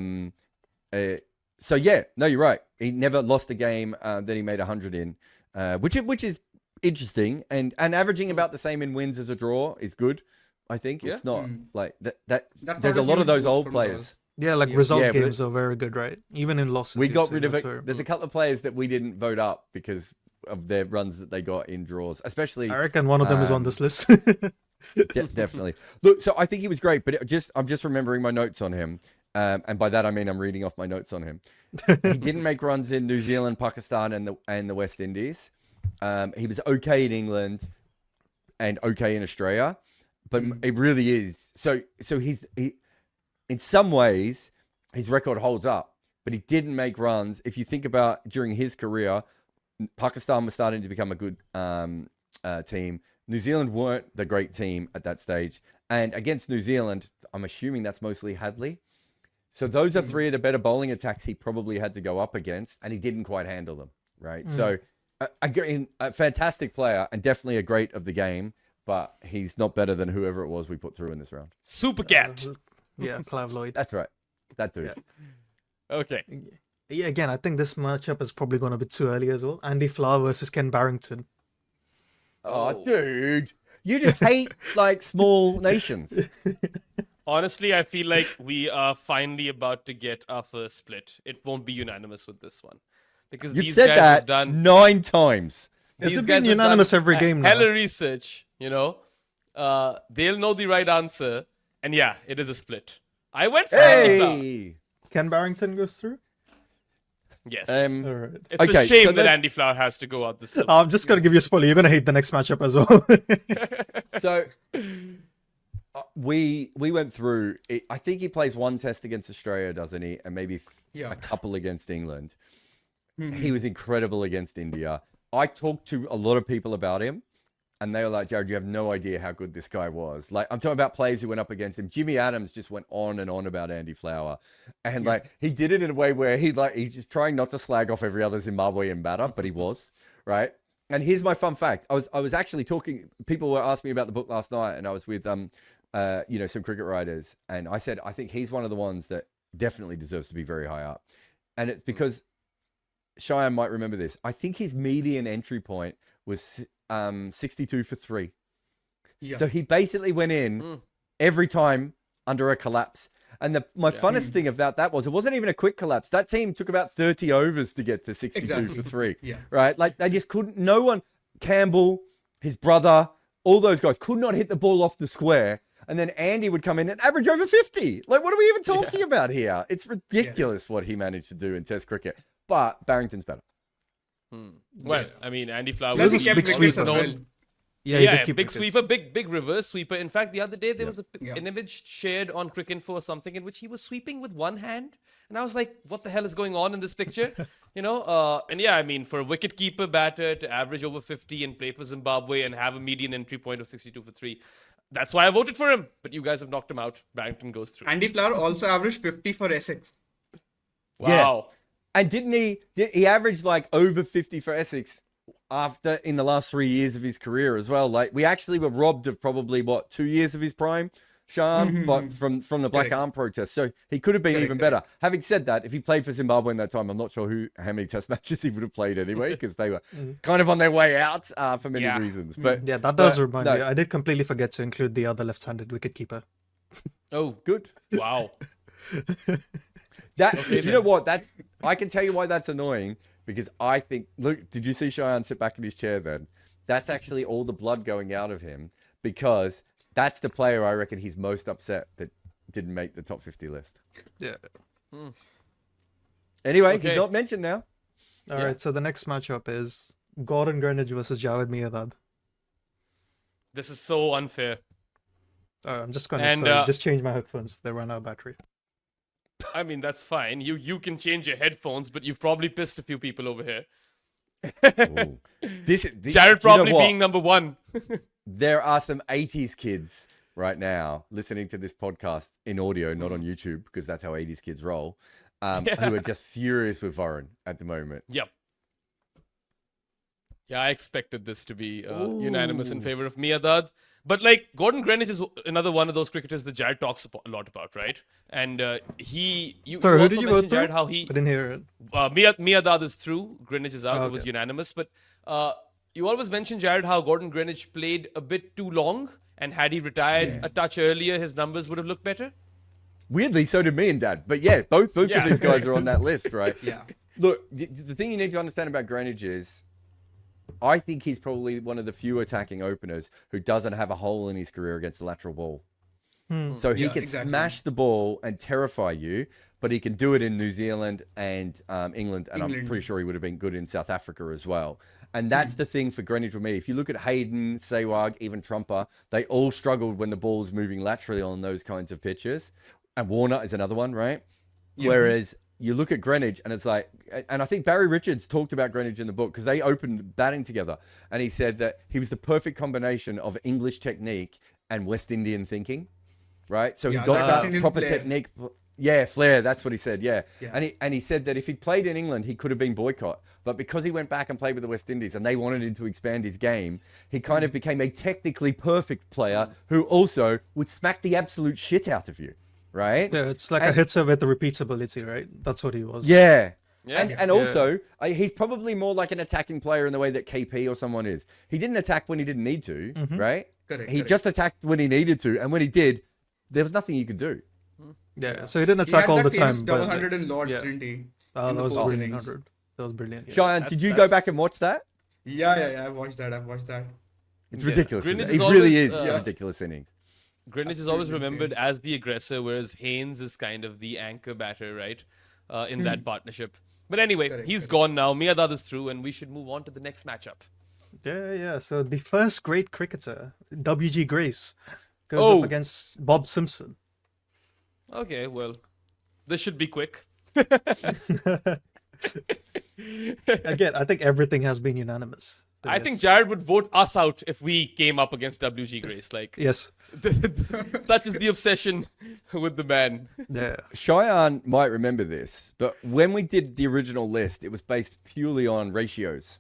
So yeah, no, you're right. He never lost a game that he made 100 in, which is interesting. And averaging about the same in wins as a draw is good. I think it's not like that. That's There's not a lot of huge those boost old from players. those. Yeah, like Yeah. result Yeah, but games are very good, right? Even in losses. We you'd got say rid of that's it. very- There's a couple of players that we didn't vote up because of their runs that they got in draws, especially. I reckon one of them is on this list. Definitely. Look, so I think he was great, but I'm just remembering my notes on him. And by that, I mean, I'm reading off my notes on him. He didn't make runs in New Zealand, Pakistan, and the West Indies. He was okay in England and okay in Australia, but it really is. So he, in some ways, his record holds up, but he didn't make runs. If you think about during his career, Pakistan was starting to become a good team. New Zealand weren't the great team at that stage. And against New Zealand, I'm assuming that's mostly Hadley. So those are three of the better bowling attacks he probably had to go up against, and he didn't quite handle them, right? So a fantastic player and definitely a great of the game, but he's not better than whoever it was we put through in this round. Super cat. Yeah, Clive Lloyd. That's right. That dude. Okay. Yeah, again, I think this matchup is probably going to be too early as well. Andy Flower versus Ken Barrington. Oh, dude. You just hate like small nations. Honestly, I feel like we are finally about to get our first split. It won't be unanimous with this one. Because You've these said guys that have done 9 times. Has these it guys been have unanimous done every a game now? hella research, you know. They'll know the right answer. And yeah, it is a split. I went for Andy Flower. Hey. Ken Barrington goes through? Yes. All right. It's okay, a shame so that let's- Andy Flower has to go out this season. I'm just going to give you a spoiler. You're going to hate the next matchup as well. So we went through it. I think he plays one test against Australia, doesn't he? And maybe Yeah. a couple against England. He was incredible against India. I talked to a lot of people about him, and they were like, Jarrod, you have no idea how good this guy was. Like, I'm talking about players who went up against him. Jimmy Adams just went on and on about Andy Flower. And like, he did it in a way where he's just trying not to slag off every other Zimbabwean batter, but he was, right? And here's my fun fact. I was actually talking, people were asking me about the book last night, and I was with, some cricket writers. And I said, I think he's one of the ones that definitely deserves to be very high up. And it's because Shayan might remember this. I think his median entry point was 62 for 3. Yeah. So he basically went in every time under a collapse. And my funnest thing about that was it wasn't even a quick collapse. That team took about 30 overs to get to 62 Exactly. for 3. Yeah. Right? Like they just couldn't, no one, Campbell, his brother, all those guys could not hit the ball off the square. And then Andy would come in and average over 50. Like, what are we even talking about here? It's ridiculous what he managed to do in Test cricket. But Barrington's better. Well, I mean, Andy Flower Plus, was he kept big wickets sweeper. as well. Yeah, he Yeah, did keep big wickets. sweeper, big reverse sweeper. In fact, the other day there was Yeah. an image shared on Cricinfo or something in which he was sweeping with one hand, and I was like, "What the hell is going on in this picture?" You know. And yeah, I mean, for a wicket-keeper batter to average over 50 and play for Zimbabwe and have a median entry point of 62 for 3, that's why I voted for him. But you guys have knocked him out. Barrington goes through. Andy Flower also averaged 50 for Essex. wow. And didn't he averaged like over 50 for Essex in the last 3 years of his career as well. Like we actually were robbed of probably 2 years of his prime, Sean, but from the Black Correct. Arm protest. So he could have been Correct, even better. Having said that, if he played for Zimbabwe in that time, I'm not sure how many test matches he would have played anyway, because they were kind of on their way out for many Yeah. reasons. But Yeah, that does but, remind no, me. I did completely forget to include the other left-handed wicketkeeper. Oh, good. Wow. Do you know what? I can tell you why that's annoying, because I think, look, did you see Shayan sit back in his chair then? That's actually all the blood going out of him, because that's the player I reckon he's most upset that didn't make the top 50 list. Yeah. Anyway, Okay. he's not mentioned now. All right, so the next matchup is Gordon Greenidge versus Jayawardene Miandad. This is so unfair. I'm just going And, to just change my headphones. They run out of battery. I mean, that's fine. You can change your headphones, but you've probably pissed a few people over here. Ooh. Jared probably what? being number one. There are some 80s kids right now listening to this podcast in audio, not on YouTube, because that's how 80s kids roll, who are just furious with Varun at the moment. Yep. Yeah, I expected this to be unanimous in favor of Miandad. But like Gordon Greenidge is another one of those cricketers that Jared talks a lot about, right? And you Sorry, who also did you mentioned, vote for? Jared, how I he didn't hear it. Miandad is through, Greenidge is out. Oh, It was okay. unanimous. But you always mention, Jared, how Gordon Greenidge played a bit too long, and had he retired a touch earlier, his numbers would have looked better. Weirdly, so did me and Dad. But yeah, both of these guys are on that list, right? Yeah. Look, the thing you need to understand about Greenidge is, I think he's probably one of the few attacking openers who doesn't have a hole in his career against the lateral ball. So he can smash the ball and terrify you, but he can do it in New Zealand and England, and I'm pretty sure he would have been good in South Africa as well. And that's the thing for Greenidge for me. If you look at Hayden, Sehwag, even Trumper, they all struggled when the ball's moving laterally on those kinds of pitches. And Warner is another one, right? Yeah. Whereas you look at Greenidge and it's like, and I think Barry Richards talked about Greenidge in the book because they opened batting together. And he said that he was the perfect combination of English technique and West Indian thinking, right? So he got that proper technique. Yeah, flair. That's what he said. Yeah. And he said that if he'd played in England, he could have been Boycott. But because he went back and played with the West Indies and they wanted him to expand his game, he kind of became a technically perfect player who also would smack the absolute shit out of you. Right? Yeah, it's like a hitter with the repeatability, right? That's what he was. Yeah. And also, he's probably more like an attacking player in the way that KP or someone is. He didn't attack when he didn't need to, right? He just attacked when he needed to. And when he did, there was nothing you could do. Yeah, so he didn't attack all the time. Double 100 in Lords, didn't he? That was brilliant. That was brilliant. Yeah. Shayan, did you go back and watch that? Yeah, I've watched that. It's ridiculous. Greenidge It is really is always, a ridiculous innings. Greenidge is always remembered as the aggressor, whereas Haynes is kind of the anchor batter, right? In that partnership. But anyway, he's gone now. Miandad is through, and we should move on to the next matchup. Yeah. So the first great cricketer, W.G. Grace, goes up against Bob Simpson. Okay, well, this should be quick. Again, I think everything has been unanimous. So I think Jared would vote us out if we came up against W.G. Grace. Like, yes. such is the obsession with the man. Yeah. Shayan might remember this, but when we did the original list, it was based purely on ratios.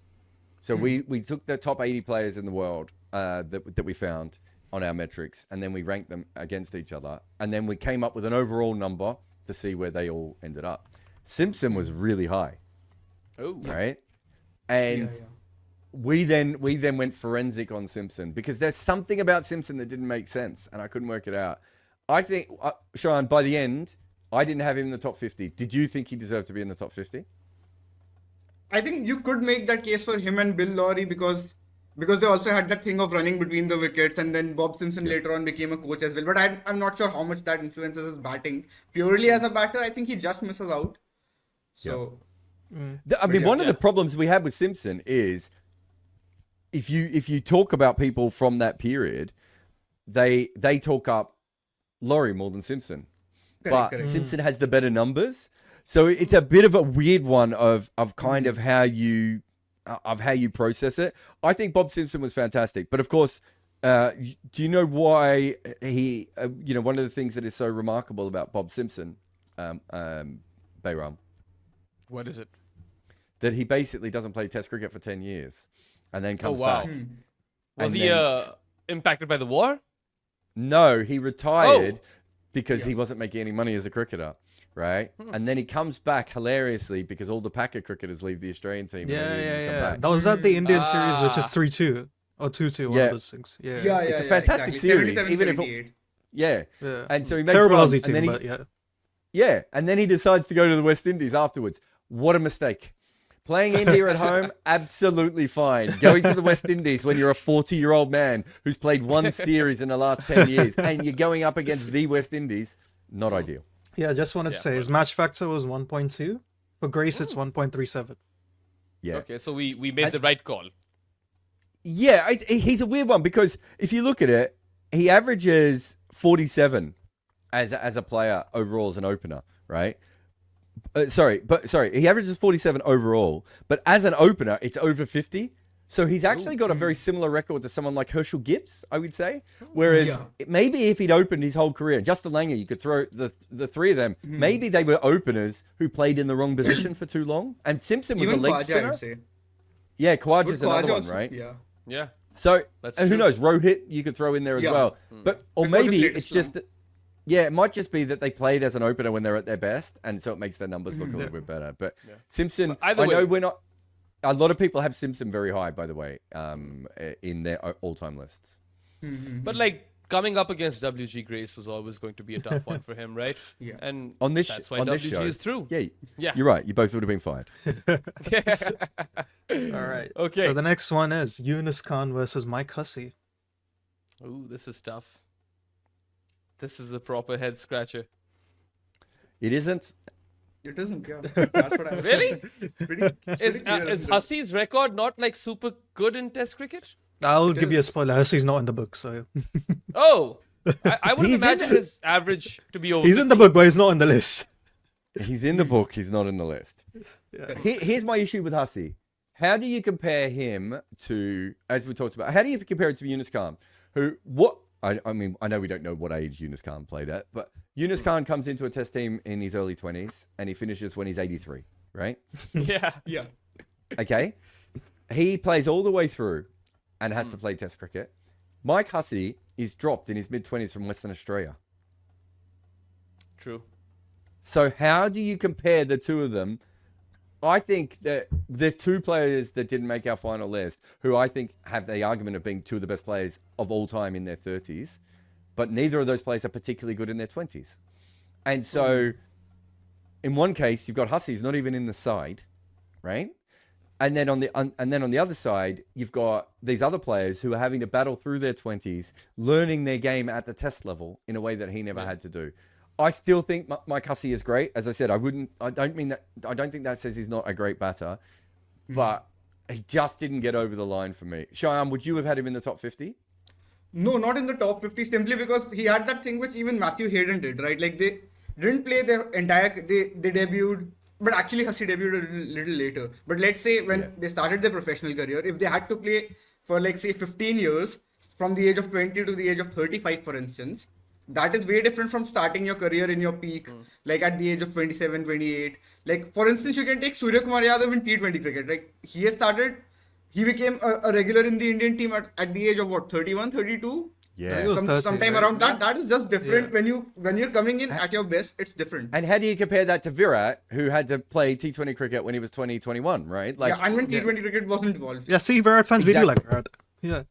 So we took the top 80 players in the world that we found on our metrics, and then we ranked them against each other. And then we came up with an overall number to see where they all ended up. Simpson was really high. Oh. Right? And we then went forensic on Simpson because there's something about Simpson that didn't make sense, and I couldn't work it out. I think, Shayan, by the end, I didn't have him in the top 50. Did you think he deserved to be in the top 50? I think you could make that case for him and Bill Lawry because they also had that thing of running between the wickets, and then Bob Simpson later on became a coach as well. But I'm not sure how much that influences his batting. Purely as a batter, I think he just misses out. So, I mean, one of the problems we had with Simpson is if you talk about people from that period, they talk up Lawry more than Simpson. Correct. Simpson has the better numbers. So it's a bit of a weird one of kind of how you process it. I think Bob Simpson was fantastic, but of course, do you know why he? One of the things that is so remarkable about Bob Simpson, Behram, what is it? That he basically doesn't play Test cricket for 10 years, and then comes back. Was he impacted by the war? No, he retired because he wasn't making any money as a cricketer. Right? And then he comes back hilariously because all the Packer cricketers leave the Australian team. Yeah. That was at the Indian series, which is 3-2 or 2-2, one of those things. Yeah. It's a fantastic series. Even if and so he makes terrible runs, Aussie team, and then but yeah. Yeah, and then he decides to go to the West Indies afterwards. What a mistake. Playing India at home, absolutely fine. Going to the West Indies when you're a 40-year-old man who's played one series in the last 10 years and you're going up against the West Indies, not ideal. Yeah, I just wanted to say his match factor was 1.2. For Grace, it's 1.37. Yeah. Okay, so we made the right call. Yeah, he's a weird one because if you look at it, he averages 47 as a player overall as an opener, right? Sorry, he averages 47 overall, but as an opener, it's over 50. So he's actually got a very similar record to someone like Herschel Gibbs, I would say. Whereas maybe if he'd opened his whole career, Justin Langer, you could throw the three of them. Maybe they were openers who played in the wrong position for too long. And Simpson was Even a leg Khawaja, spinner. I'd say. Yeah, Khawaja's But Khawaja another one, also- right? Yeah. So That's and who true. knows? Rohit you could throw in there as Yeah. well. But or Before the maybe latest it's just that. Yeah, it might just be that they played as an opener when they're at their best, and so it makes their numbers look a little bit better. But Simpson, But either I know way- we're not. A lot of people have Simpson very high, by the way, in their all-time lists. But like coming up against WG Grace was always going to be a tough one for him, right? Yeah. And On this, that's why on WG this show, is through. Yeah, Yeah. you're right. You both would have been fired. All right. Okay. So the next one is Younis Khan versus Mike Hussey. Ooh, this is tough. This is a proper head scratcher. It isn't. It isn't, yeah. That's what I Really? It's pretty Is clear, isn't it? Hussey's record not like super good in Test cricket? I'll give you a spoiler. Hussey's not in the book, so Oh, I would have He's in imagined it. his average to be over. he's in the 50. book, but he's not on the list. He's in the book. He's not in the list. Here's my issue with Hussey. How do you compare him to, as we talked about, how do you compare it to Younis Khan? I mean, I know we don't know what age Younis Khan played at, but Younis Khan comes into a test team in his early 20s and he finishes when he's 83, right? Yeah. Yeah. Okay. He plays all the way through and has to play test cricket. Mike Hussey is dropped in his mid-20s from Western Australia. True. So how do you compare the two of them? I think that there's two players that didn't make our final list who I think have the argument of being two of the best players of all time in their 30s, but neither of those players are particularly good in their 20s. And so in one case, you've got Hussey who's not even in the side, right? And then on the other side, you've got these other players who are having to battle through their 20s, learning their game at the test level in a way that he never had to do. I still think Mike Hussey is great. As I said, I don't think that says he's not a great batter, but he just didn't get over the line for me. Shayan, would you have had him in the top 50? No, not in the top 50, simply because he had that thing which even Matthew Hayden did, right? Like they didn't play their entire, they debuted, but actually Hussey debuted a little later. But let's say when they started their professional career, if they had to play for like say 15 years, from the age of 20 to the age of 35, for instance, that is way different from starting your career in your peak, like at the age of 27, 28. Like, for instance, you can take Surya Kumar Yadav in T20 cricket. Like, he became a regular in the Indian team at the age of what, 31, 32? Yeah. He was 30, Sometime right? around that. That is just different. When you're coming in at your best, it's different. And how do you compare that to Virat, who had to play T20 cricket when he was 20, 21, right? Like, yeah, and when T20 cricket wasn't involved. Yeah, see, Virat fans, we do like Virat. Yeah.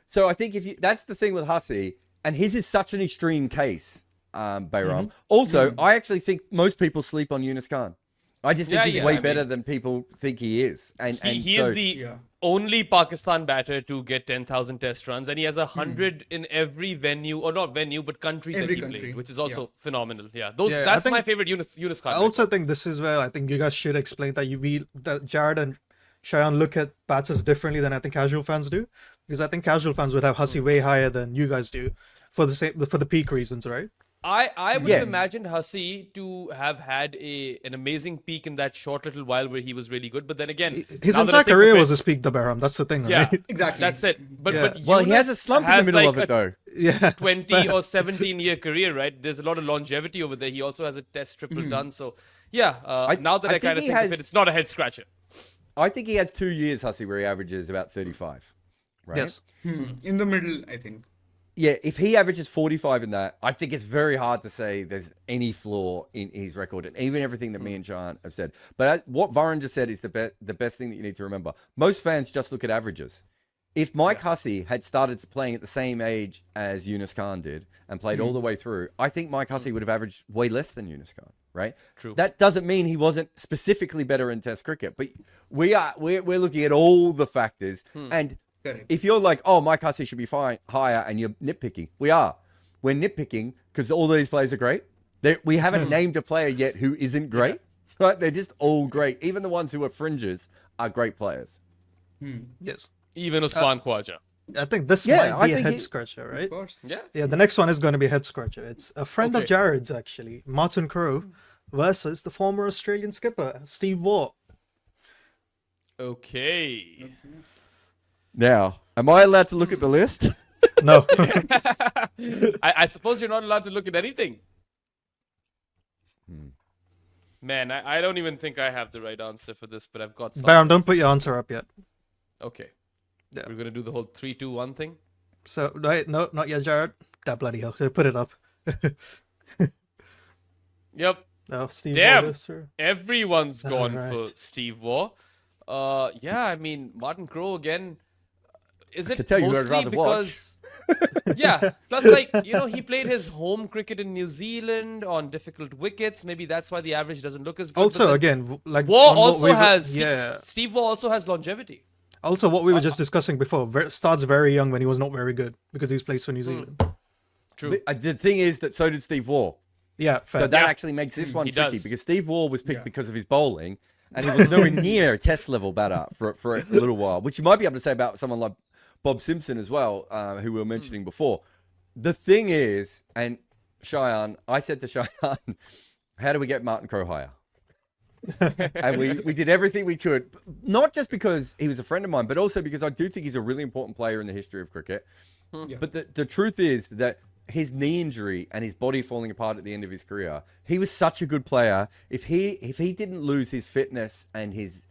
So I think that's the thing with Hussey, and his is such an extreme case, Behram. Also, I actually think most people sleep on Younis Khan. I just think he's way better than people think he is. And He so, is the only Pakistan batter to get 10,000 test runs, and he has 100 in every venue, or not venue, but country that Every he country. played, which is also phenomenal. Yeah, Yeah, I that's think- my favorite Younis Khan. I also think this is where I think you guys should explain that that Jarrod and Shayan look at batters differently than I think casual fans do, because I think casual fans would have Hussey way higher than you guys do for the peak reasons, right? I would have imagined Hussey to have had an amazing peak in that short little while where he was really good. But then again, His now that I entire think career of it- was his peak, the Behram. That's the thing, Yeah, right? Exactly. That's it. But Yeah. but well, he has a Younis slump in the has middle like of it, though. Yeah. 20 or 17-year career, right? There's a lot of longevity over there. He also has a test triple done. So yeah, now that I I kind of think he think of has- it, it's not a head scratcher. I think he has 2 years, Hussey, where he averages about 35. Right? Yes. In the middle, I think. Yeah, if he averages 45 in that, I think it's very hard to say there's any flaw in his record, and even everything that me and Shayan have said. But what Varun just said is the best thing that you need to remember. Most fans just look at averages. If Mike Hussey had started playing at the same age as Younis Khan did and played all the way through, I think Mike Hussey would have averaged way less than Younis Khan, right? True. That doesn't mean he wasn't specifically better in Test cricket, but we're looking at all the factors. And Correct. if you're like, oh, Mike Hussey should be higher, and you're nitpicking, we are. We're nitpicking because all these players are great. We haven't named a player yet who isn't great. Right? They're just all great. Even the ones who are fringes are great players. Yes. Even Usman Khawaja. I think this Yeah, might I be a think head he- scratcher, right? Of course. Yeah. Yeah, the next one is going to be a head scratcher. It's a friend of Okay. Jarrod's, actually, Martin Crowe, versus the former Australian skipper, Steve Waugh. Okay. Now, am I allowed to look at the list? No. I suppose you're not allowed to look at anything. Man, I don't even think I have the right answer for this, but I've got some. Behram, don't put your answer up yet. Okay. Yeah. We're going to do the whole 3-2-1 thing. So, right, no, not yet, Jarrod. That bloody hell. Put it up. Yep. Oh, Steve Damn. Waugh, sir. Everyone's gone for Alright. Steve Waugh. Yeah, I mean, Martin Crowe again. Is it could tell you would mostly rather because... yeah. Plus, like, he played his home cricket in New Zealand on difficult wickets. Maybe that's why the average doesn't look as good. Also, but then again, like Waugh on what also we've- has... yeah. Steve Waugh also has longevity. Also, what we were just discussing before, starts very young when he was not very good because he plays for New Zealand. True. The thing is that so did Steve Waugh. Yeah, fair. So that actually makes this one He tricky does. because Steve Waugh was picked because of his bowling, and he was nowhere near a test level batter for a little while, which you might be able to say about someone like Bob Simpson as well, who we were mentioning before. The thing is, and Shayan, I said to Shayan, how do we get Martin Crowe higher? And we did everything we could, not just because he was a friend of mine, but also because I do think he's a really important player in the history of cricket. But the truth is that his knee injury and his body falling apart at the end of his career, he was such a good player. If he didn't lose his fitness and his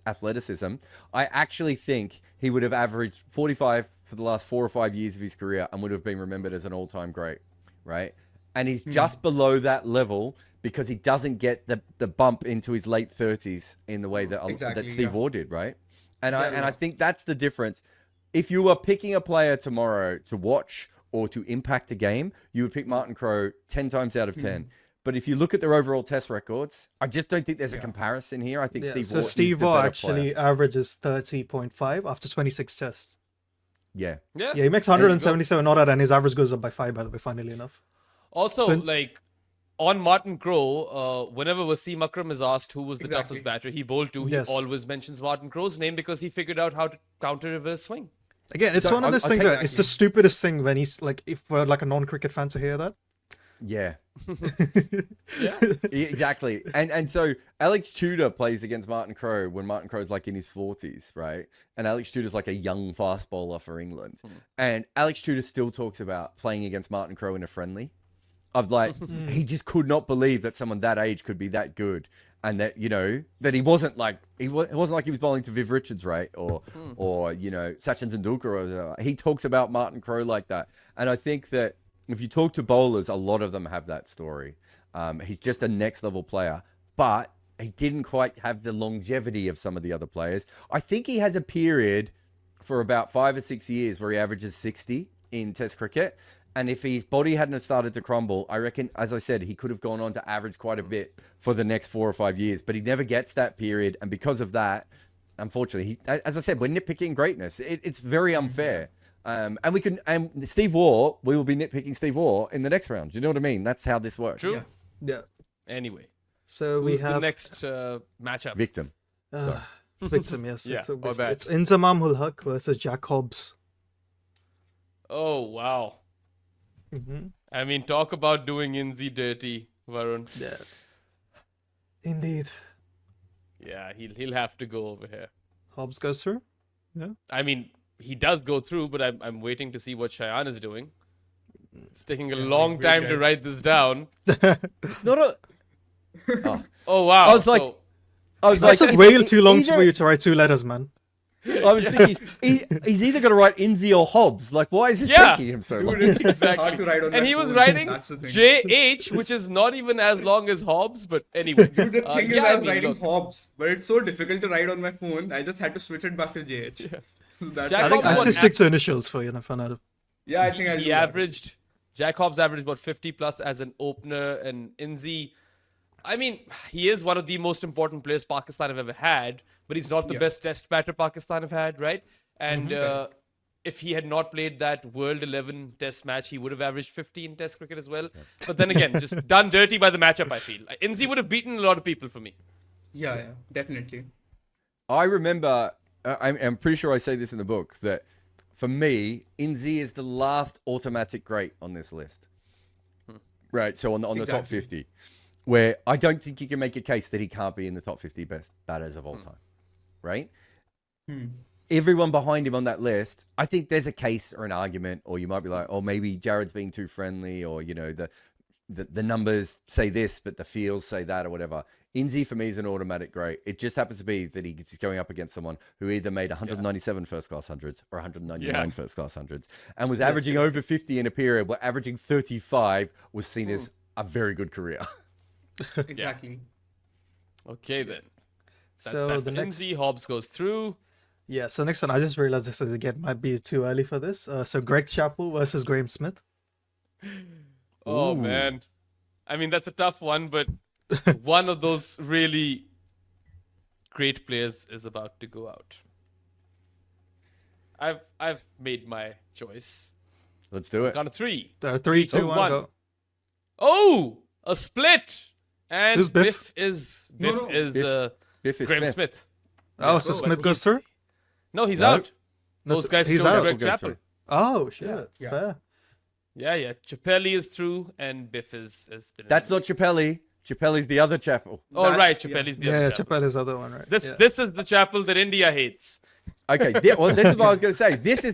athleticism, I actually think he would have averaged 45 for the last 4 or 5 years of his career and would have been remembered as an all-time great, right? And he's just below that level because he doesn't get the bump into his late 30s in the way that Exactly, that Steve yeah. Waugh did, right? And Yeah. I think that's the difference. If you were picking a player tomorrow to watch or to impact a game, you would pick Martin Crowe 10 times out of 10. But if you look at their overall test records, I just don't think there's a comparison here. I think Yeah, Steve so Waugh is Steve the Waugh better actually player. averages 30.5 after 26 tests. Yeah. Yeah. Yeah, he makes 177 not out, and his average goes up by 5, by the way, funnily enough. Also, So- like, on Martin Crowe, whenever Wasim Akram is asked who was the Exactly. toughest batter he bowled to, he Yes. always mentions Martin Crowe's name because he figured out how to counter reverse swing. Again, it's So one of those I'll things take where that it's the stupidest thing when he's like, if we're like a non-cricket fan to hear that. Yeah. Yeah. Exactly. And so Alex Tudor plays against Martin Crowe when Martin Crowe's like in his 40s, right? And Alex Tudor's like a young fast bowler for England. And Alex Tudor still talks about playing against Martin Crowe in a friendly. Of like, he just could not believe that someone that age could be that good. And that, that he wasn't like, it wasn't like he was bowling to Viv Richards, right? Or Sachin Tendulkar or whatever. He talks about Martin Crowe like that. And I think that if you talk to bowlers, a lot of them have that story. He's just a next level player, but he didn't quite have the longevity of some of the other players. I think he has a period for about 5 or 6 years where he averages 60 in Test cricket. And if his body hadn't started to crumble, I reckon, as I said, he could have gone on to average quite a bit for the next 4 or 5 years. But he never gets that period. And because of that, unfortunately, as I said, we're nitpicking greatness. It's very unfair. And Steve Waugh, we will be nitpicking Steve Waugh in the next round. Do you know what I mean? That's how this works. True. Yeah. Anyway, So we who's have the next matchup? Victim. victim, yes. Yeah, so or bad. it's Inzamam ul Haq versus Jack Hobbs. Oh, wow. I mean, talk about doing Inzi dirty, Varun. Yeah. Indeed. Yeah, he'll have to go over here. Hobbs goes through. I mean, he does go through, but I'm waiting to see what Shayan is doing. It's taking a long time to write this down. It's not a... Oh, wow. I was like- So- That took way too long either- for you to write 2 letters, man. I was thinking, he's either going to write Inzi or Hobbs. Like, why is this Yeah. taking him so long? Dude, it's Exactly. hard to write on And my he was phone. writing That's the thing. JH, which is not even as long as Hobbs, but anyway. Dude, the thing is, yeah, I I was mean, writing look, Hobbs, but it's so difficult to write on my phone. I just had to switch it back to JH. So that's Jack I think I Hobbs should won stick to initials for you, for now. yeah, I think I'll do he that. averaged, Jack Hobbs averaged, 50 plus as an opener, and Inzi, I mean, he is one of the most important players Pakistan have ever had, but he's not the best test batter Pakistan have had, right? And if he had not played that World 11 test match, he would have averaged 50 in test cricket as well. But then again, just done dirty by the matchup, I feel. Inzi would have beaten a lot of people for me. Yeah, definitely. I remember, I'm pretty sure I say this in the book, that for me, Inzi is the last automatic great on this list. Right, so on the top 50, where I don't think you can make a case that he can't be in the top 50 best batters of all time, right? Everyone behind him on that list, I think there's a case or an argument, or you might be like, oh, maybe Jarrod's being too friendly, or, you know, the numbers say this, but the feels say that, or whatever. Inzi, for me, is an automatic great. It just happens to be that he's going up against someone who either made 197 first-class hundreds or 199 first-class hundreds, and was averaging over 50 in a period where averaging 35 was seen as a very good career. Exactly. Okay, then. That's So that the for next- Inzi. Hobbs goes through. Yeah, so next one, I just realized this is, again, might be too early for this. So Greg Chappell versus Graham Smith. Oh, man. I mean, that's a tough one, but one of those really great players is about to go out. I've made my choice. Let's do it. Count of 3. 3, 2, 1, one. go. Oh, a split. And Who's Biff? Biff is Biff is Graham Smith. Smith. Oh, so But Smith goes he's- through? No, he's No. out. No, Those guys he's chose out. Greg Goes Chappell. through. Oh, shit. Yeah. Fair. Yeah. Chappelli is through, and Biff is been. That's not Chappelli. Chappelli's the other Chappell. Oh, That's- right. Chappelli's the Yeah, other Chappell. Chappell is the other one, right? This yeah. this is the Chappell that India hates. Okay, well, this is what I was going to say. This is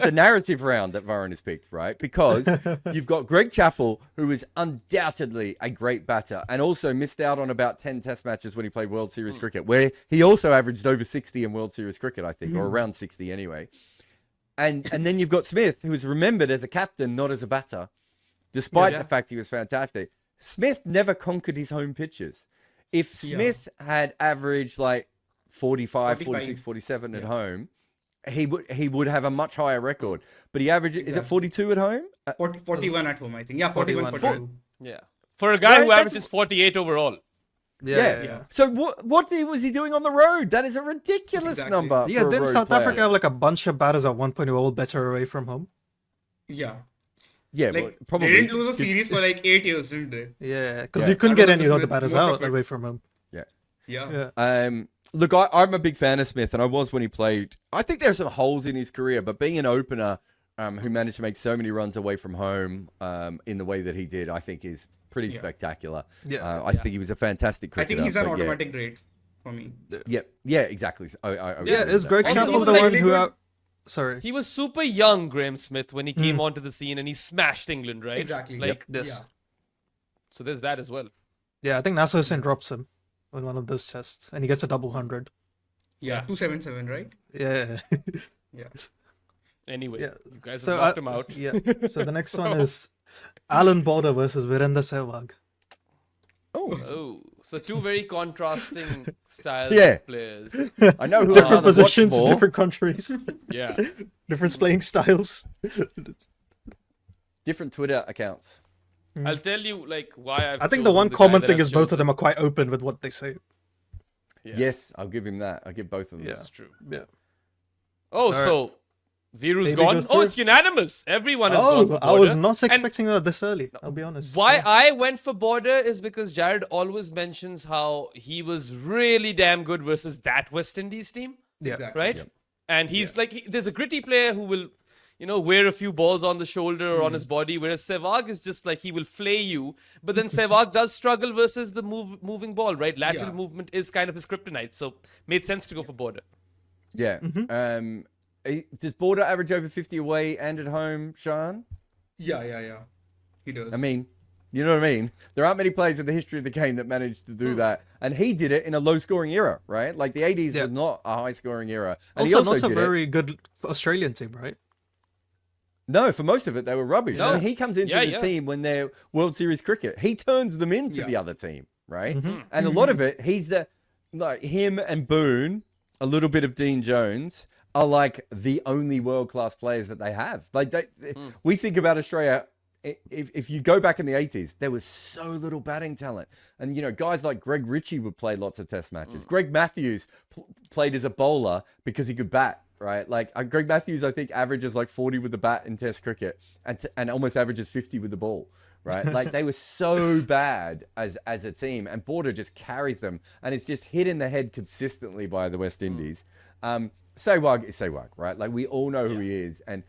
the narrative round that Varun has picked, right? Because you've got Greg Chappell, who is undoubtedly a great batter, and also missed out on about 10 Test matches when he played World Series cricket, where he also averaged over 60 in World Series cricket, I think, or around 60 anyway. And then you've got Smith, who is remembered as a captain, not as a batter, despite the fact he was fantastic. Smith never conquered his home pitches. If Smith had averaged like 45, 46, 47 at home, he would have a much higher record. But he averaged, is it 42 at home? 41 at home, I think. Yeah, 41, 42. Yeah. For a guy Right, who that's- averages 48 overall. Yeah. So what was he doing on the road? That is a ridiculous Exactly. number. Yeah, for a didn't road South player. Africa have like a bunch of batters at one point who were all better away from home? Yeah. Yeah, well, Like, probably. they didn't lose a series for like 8 years, didn't they? Yeah, because Yeah. you couldn't I get don't any know of the Smith, batters most of out it. away from home. Yeah. Yeah. Look, I'm a big fan of Smith, and I was when he played. I think there's some holes in his career, but being an opener who managed to make so many runs away from home in the way that he did, I think is pretty spectacular. Yeah. I think he was a fantastic I cricketer. think he's an but automatic great for me. Yeah, exactly. I Yeah, agree with is that. Greg Also, he Chappell was the like one really who... good. Sorry. He was super young, Graham Smith, when he came onto the scene and he smashed England, right? Exactly. Like, Yes. Yeah. so there's that as well. Yeah, I think Nasser Hussain drops him in one of those tests, and he gets a double 100. Yeah. 277, right? Yeah. Yeah. Anyway, Yeah. you guys have So, knocked him out. Yeah. So the next one is Alan Border versus Virender Sehwag. Oh, so two very contrasting styles Yeah. of players. I know who I'd Different rather watch positions, more. different countries, Yeah. different playing styles. Different Twitter accounts. I'll tell you like why I've I think the chosen one guy common that thing I've is both of chosen. them are quite open with what they say. Yeah. Yes, I'll give him that. I'll give both of them. Yeah. That's true. Yeah. Oh, right. so Viru's Baby gone. goes Oh, through. it's unanimous. Everyone has gone for Oh, I was Border. not And expecting that this early. I'll be honest. why I went for Border is because Jarrod always mentions how he was really damn good versus that West Indies team, Yeah. Exactly. right? And he's like, there's a gritty player who will, wear a few balls on the shoulder or on his body, whereas Sehwag is just like he will flay you. But then Sehwag does struggle versus the moving ball, right? Lateral Yeah. movement is kind of his kryptonite, so made sense to go for Border. Yeah. Does Border average over 50 away and at home, Shayan? Yeah. He does. I mean, you know what I mean? There aren't many players in the history of the game that managed to do that. And he did it in a low-scoring era, right? Like, the 80s Yeah. was not a high-scoring era. And Also, he also not a did it. very good Australian team, right? No, for most of it, they were rubbish. No. I mean, he comes into the team when they're World Series cricket. He turns them into the other team, right? And a lot of it, he's him and Boone, a little bit of Dean Jones, are like the only world-class players that they have. Like, we think about Australia, if you go back in the 80s, there was so little batting talent. And, guys like Greg Ritchie would play lots of test matches. Greg Matthews played as a bowler because he could bat. Right, like Greg Matthews, I think averages like 40 with the bat in Test cricket, and almost averages 50 with the ball. Right, like they were so bad as a team, and Border just carries them, and it's just hit in the head consistently by the West Indies. Sehwag is Sehwag, right? Like, we all know who he is. And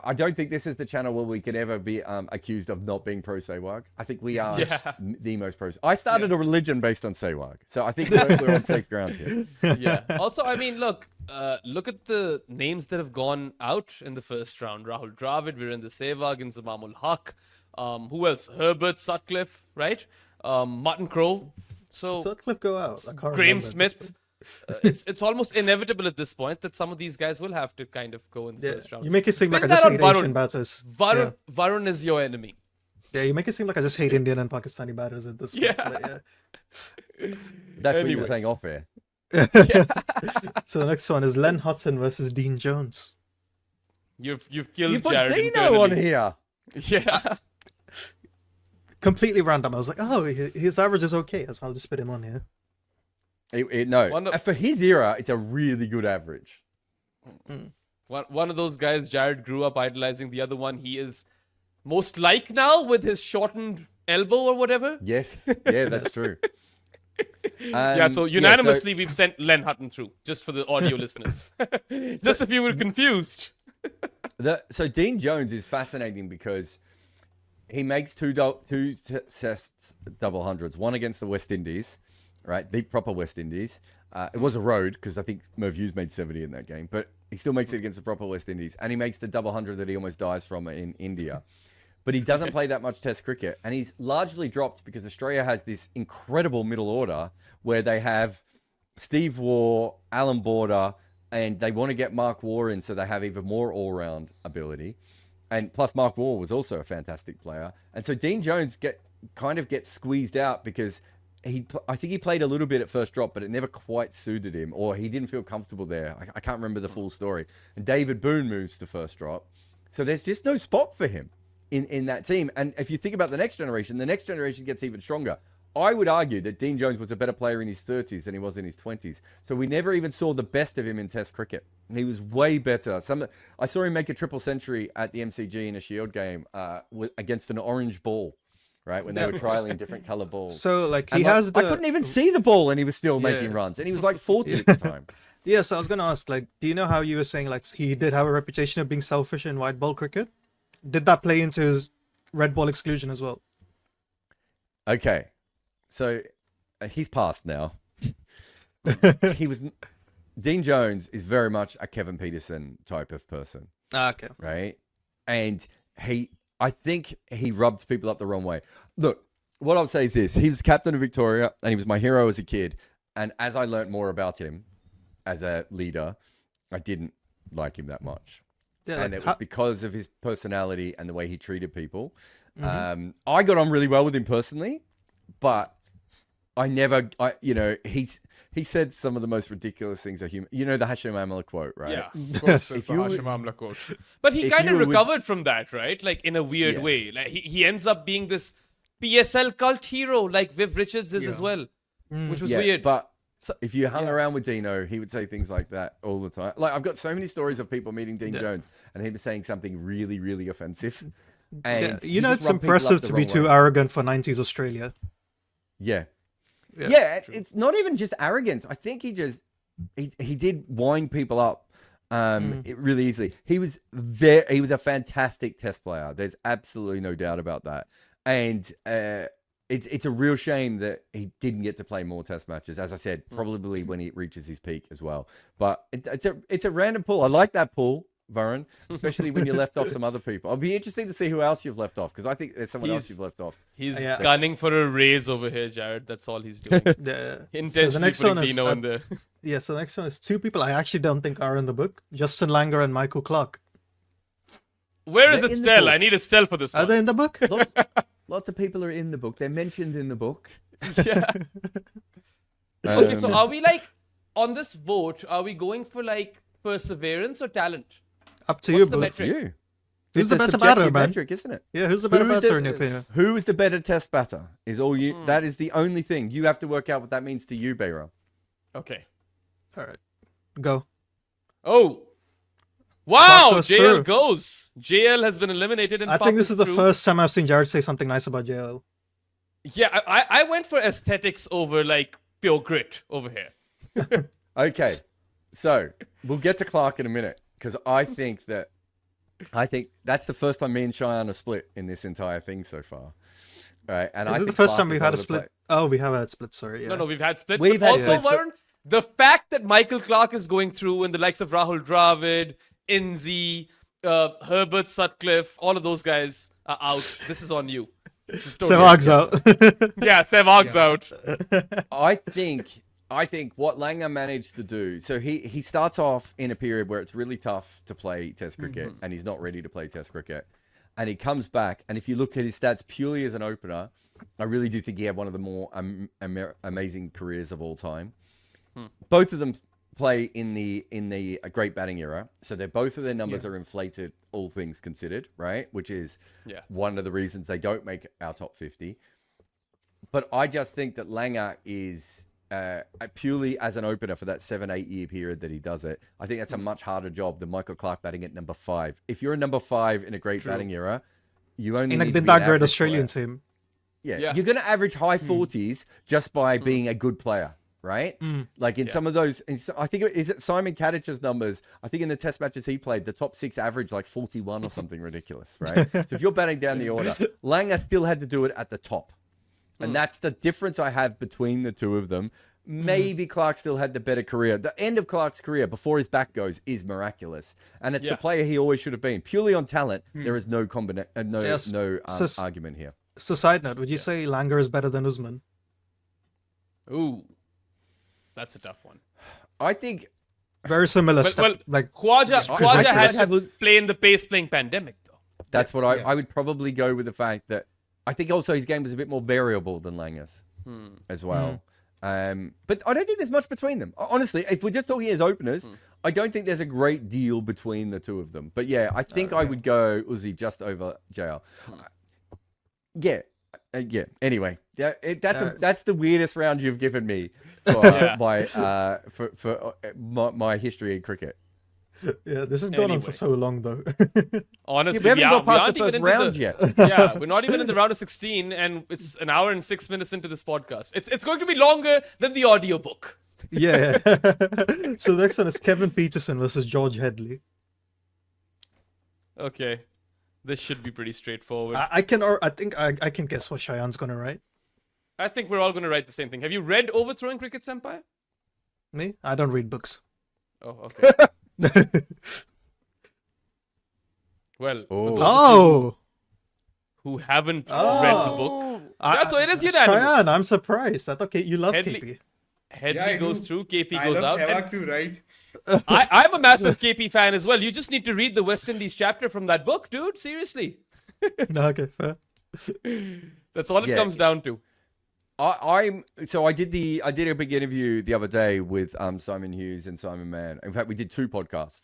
I don't think this is the channel where we could ever be accused of not being pro Sehwag. I think we are the most pro. I started a religion based on Sehwag. So I think we're on safe ground here. Yeah. Also, I mean, look at the names that have gone out in the first round. Rahul Dravid, Virendra Sehwag, and Zamamul Haq. Who else? Herbert, Sutcliffe, right? Martin Crowe. So Sutcliffe go out. I can't Graham remember at this Smith. point. It's almost inevitable at this point that some of these guys will have to kind of go in the first round. You make it seem like I Pin just that hate on Asian Varun. batters. Varun is your enemy. Yeah, you make it seem like I just hate Indian and Pakistani batters at this point. Yeah. But That's what you were Anyways. saying off air. So the next one is Len Hutton versus Dean Jones. You've killed You put Jarrod Dino on internally. here. Yeah. Completely random. I was like, oh, his average is okay, so I'll just put him on here. No, for his era, it's a really good average. One of those guys Jarrod grew up idolizing. The other one he is most like now with his shortened elbow or whatever. Yes, yeah, that's true. So unanimously we've sent Len Hutton through, just for the audio listeners. Just if you were confused. So Dean Jones is fascinating because he makes two tests double hundreds, one against the West Indies, right? The proper West Indies. It was a road because I think Merv Hughes made 70 in that game, but he still makes it against the proper West Indies. And he makes the double hundred that he almost dies from in India. But he doesn't play that much Test cricket. And he's largely dropped because Australia has this incredible middle order where they have Steve Waugh, Alan Border, and they want to get Mark Waugh in so they have even more all-round ability. And plus Mark Waugh was also a fantastic player. And so Dean Jones gets squeezed out because I think he played a little bit at first drop, but it never quite suited him, or he didn't feel comfortable there. I can't remember the full story. And David Boone moves to first drop. So there's just no spot for him in that team. And if you think about the next generation gets even stronger. I would argue that Dean Jones was a better player in his 30s than he was in his 20s. So we never even saw the best of him in Test cricket. He was way better. I saw him make a triple century at the MCG in a Shield game against an orange ball, right? When they were trialing different color balls. So, like, I couldn't even see the ball and he was still making runs. And he was like 40 at the time. Yeah, so I was going to ask, like, do you know how you were saying, like, he did have a reputation of being selfish in white ball cricket? Did that play into his red ball exclusion as well? Okay. So he's passed now. Dean Jones is very much a Kevin Peterson type of person. Okay. Right? And I think he rubbed people up the wrong way. Look, what I'll say is this. He was captain of Victoria and he was my hero as a kid. And as I learnt more about him as a leader, I didn't like him that much. Yeah, and like, it was because of his personality and the way he treated people. I got on really well with him personally, but he said some of the most ridiculous things a human. You know the Hashim Amla quote, right? Yeah, of course, it's the Hashim Amla quote. But he kind of recovered from that, right? Like, in a weird way. Like, he ends up being this PSL cult hero, like Viv Richards is as well, which was weird. But if you hung around with Dino, he would say things like that all the time. Like, I've got so many stories of people meeting Dean Jones and him saying something really, really offensive. And it's impressive to be too arrogant for 90s Australia. Yeah, it's not even just arrogance. I think he did wind people up really easily. He was a fantastic Test player. There's absolutely no doubt about that. And it's a real shame that he didn't get to play more Test matches. As I said, probably when he reaches his peak as well. But it's a random pull. I like that pull, Varun, especially when you left off some other people. I'll be interested to see who else you've left off, because I think there's someone else you've left off. He's gunning for a raise over here, Jarrod. That's all he's doing. Intentionally putting Dino in there. Yeah, so the next one is two people I actually don't think are in the book. Justin Langer and Michael Clark. Where is Estelle? I need Estelle for this one. Are they in the book? Lots of people are in the book. They're mentioned in the book. Yeah. Okay, so are we on this vote, are we going for perseverance or talent? Up to What's you, the bro. metric? You. Who's It's the a better subjective batter, man? metric, isn't it? Yeah, who's the better Who's batter in your opinion? Who is the better Test batter? Is all you. That is the only thing. You have to work out what that means to you, Behram. Okay. All right, go. Oh. Wow, goes JL through. goes. JL has been eliminated and I think this is the through. first time I've seen Jarrod say something nice about JL. Yeah, I went for aesthetics over pure grit over here. Okay. So we'll get to Clark in a minute because I think that's the first time me and Shayan are split in this entire thing so far. Right, and Is I it the think first Clark time is we've one had a of the split? Oh, we have had split. Sorry. Yeah. No, we've had splits. We've But had also, splits, but- Varun, the fact that Michael Clark is going through and the likes of Rahul Dravid, Inzi, Herbert, Sutcliffe, all of those guys are out. This is on you. This is totally Sehwag's out. Yeah, Sehwag's out. I think what Langer managed to do, so he starts off in a period where it's really tough to play Test cricket and he's not ready to play Test cricket. And he comes back, and if you look at his stats purely as an opener, I really do think he had one of the more amazing careers of all time. Both of them play in the great batting era, so both of their numbers are inflated, all things considered, right? Which is one of the reasons they don't make our top 50. But I just think that Langer is purely as an opener for that 7-8 year period that he does it. I think that's a much harder job than Michael Clark batting at number 5. If you're a number 5 in a great batting era, you only In need like to the be an that great average Australian player. team. Yeah, you're going to average high 40s just by being a good player, right? Like in some of those, I think is it Simon Kadich's numbers. I think in the Test matches he played, the top 6 average like 41 or something ridiculous, right? So if you're batting down the order, Langer still had to do it at the top, and that's the difference I have between the two of them. Maybe Clark still had the better career. The end of Clark's career before his back goes is miraculous, and it's the player he always should have been. Purely on talent, there is no argument here. So, side note, would you say Langer is better than Usman? Ooh, that's a tough one. I think Very similar Well, stuff. Like Khawaja had have to play in the pace-playing pandemic, though. that's what I would probably go with the fact that I think also his game was a bit more variable than Langer's as well. But I don't think there's much between them. Honestly, if we're just talking as openers, I don't think there's a great deal between the two of them. But yeah, I think I would go Uzi just over JL. Yeah. Anyway, that's the weirdest round you've given me for my history in cricket. yeah, this has gone on for so long though. Honestly, we haven't got past aren't the first even into round yet. Yeah, we're not even in the round of 16, and it's an hour and 6 minutes into this podcast. It's going to be longer than the audiobook. yeah. So the next one is Kevin Peterson versus George Headley. Okay, this should be pretty straightforward. I think I can guess what Shayan's gonna write. I think we're all going to write the same thing. Have you read Overthrowing Cricket's Empire? Me? I don't read books. Oh, okay. Well, for those Oh, who haven't read the book, so it is unanimous. Shayan, I'm surprised. I thought you love Headley- KP. Headley I goes do. through, KP I goes love out. Sehwag And too, right? I'm a massive KP fan as well. You just need to read the West Indies chapter from that book, dude. Seriously. No, okay, fair. That's all it comes down to. I did a big interview the other day with Simon Hughes and Simon Mann. In fact, we did 2 podcasts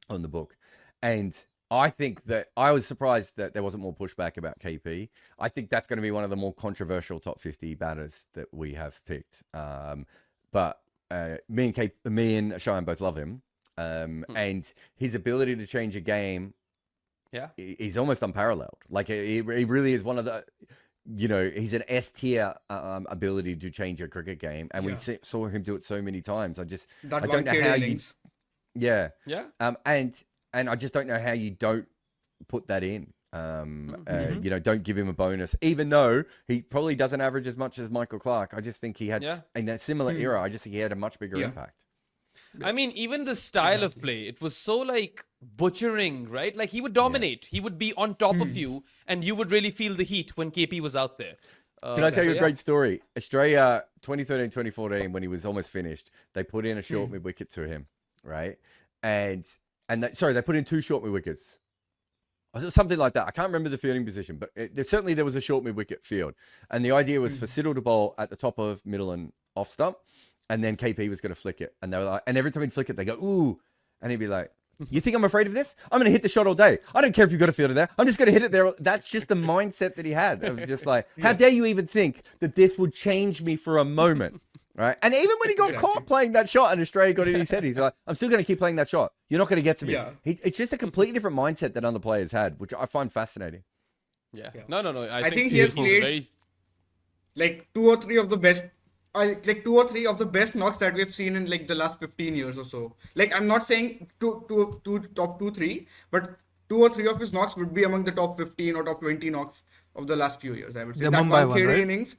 on the book, and I think that I was surprised that there wasn't more pushback about KP. I think that's going to be one of the more controversial top 50 batters that we have picked. But me and Shayan both love him, and his ability to change a game, is almost unparalleled. Like he really is one of the. He's an S tier ability to change a cricket game, and we saw him do it so many times. I don't know how you, and I just don't know how you don't put that in. Don't give him a bonus, even though he probably doesn't average as much as Michael Clark. I just think he had in that similar era. I just think he had a much bigger impact. I mean, even the style of play, it was so like butchering, right? Like he would dominate. He would be on top of you, and you would really feel the heat when KP was out there. Can I tell you a great story? Australia 2013-2014, when he was almost finished, they put in a short mid wicket to him, right? And they put in 2 short mid wickets. Something like that. I can't remember the fielding position, but certainly there was a short mid wicket field. And the idea was for Siddle to bowl at the top of middle and off stump, and then KP was going to flick it. And they were like, and every time he'd flick it, they go, ooh. And he'd be like, you think I'm afraid of this? I'm going to hit the shot all day. I don't care if you've got a fielder there. I'm just going to hit it there. That's just the mindset that he had. It was just like, how dare you even think that this would change me for a moment? Right? And even when he got caught playing that shot and Australia got in his head, he's like, I'm still going to keep playing that shot. You're not going to get to me. Yeah. It's just a completely different mindset that other players had, which I find fascinating. Yeah. No. I think he has played like 2 or 3 of the best like 2 or 3 of the best knocks that we've seen in like the last 15 years or so. Like I'm not saying top 2, 3, but 2 or 3 of his knocks would be among the top 15 or top 20 knocks of the last few years. I would say The that Mumbai one, 1KD right? innings,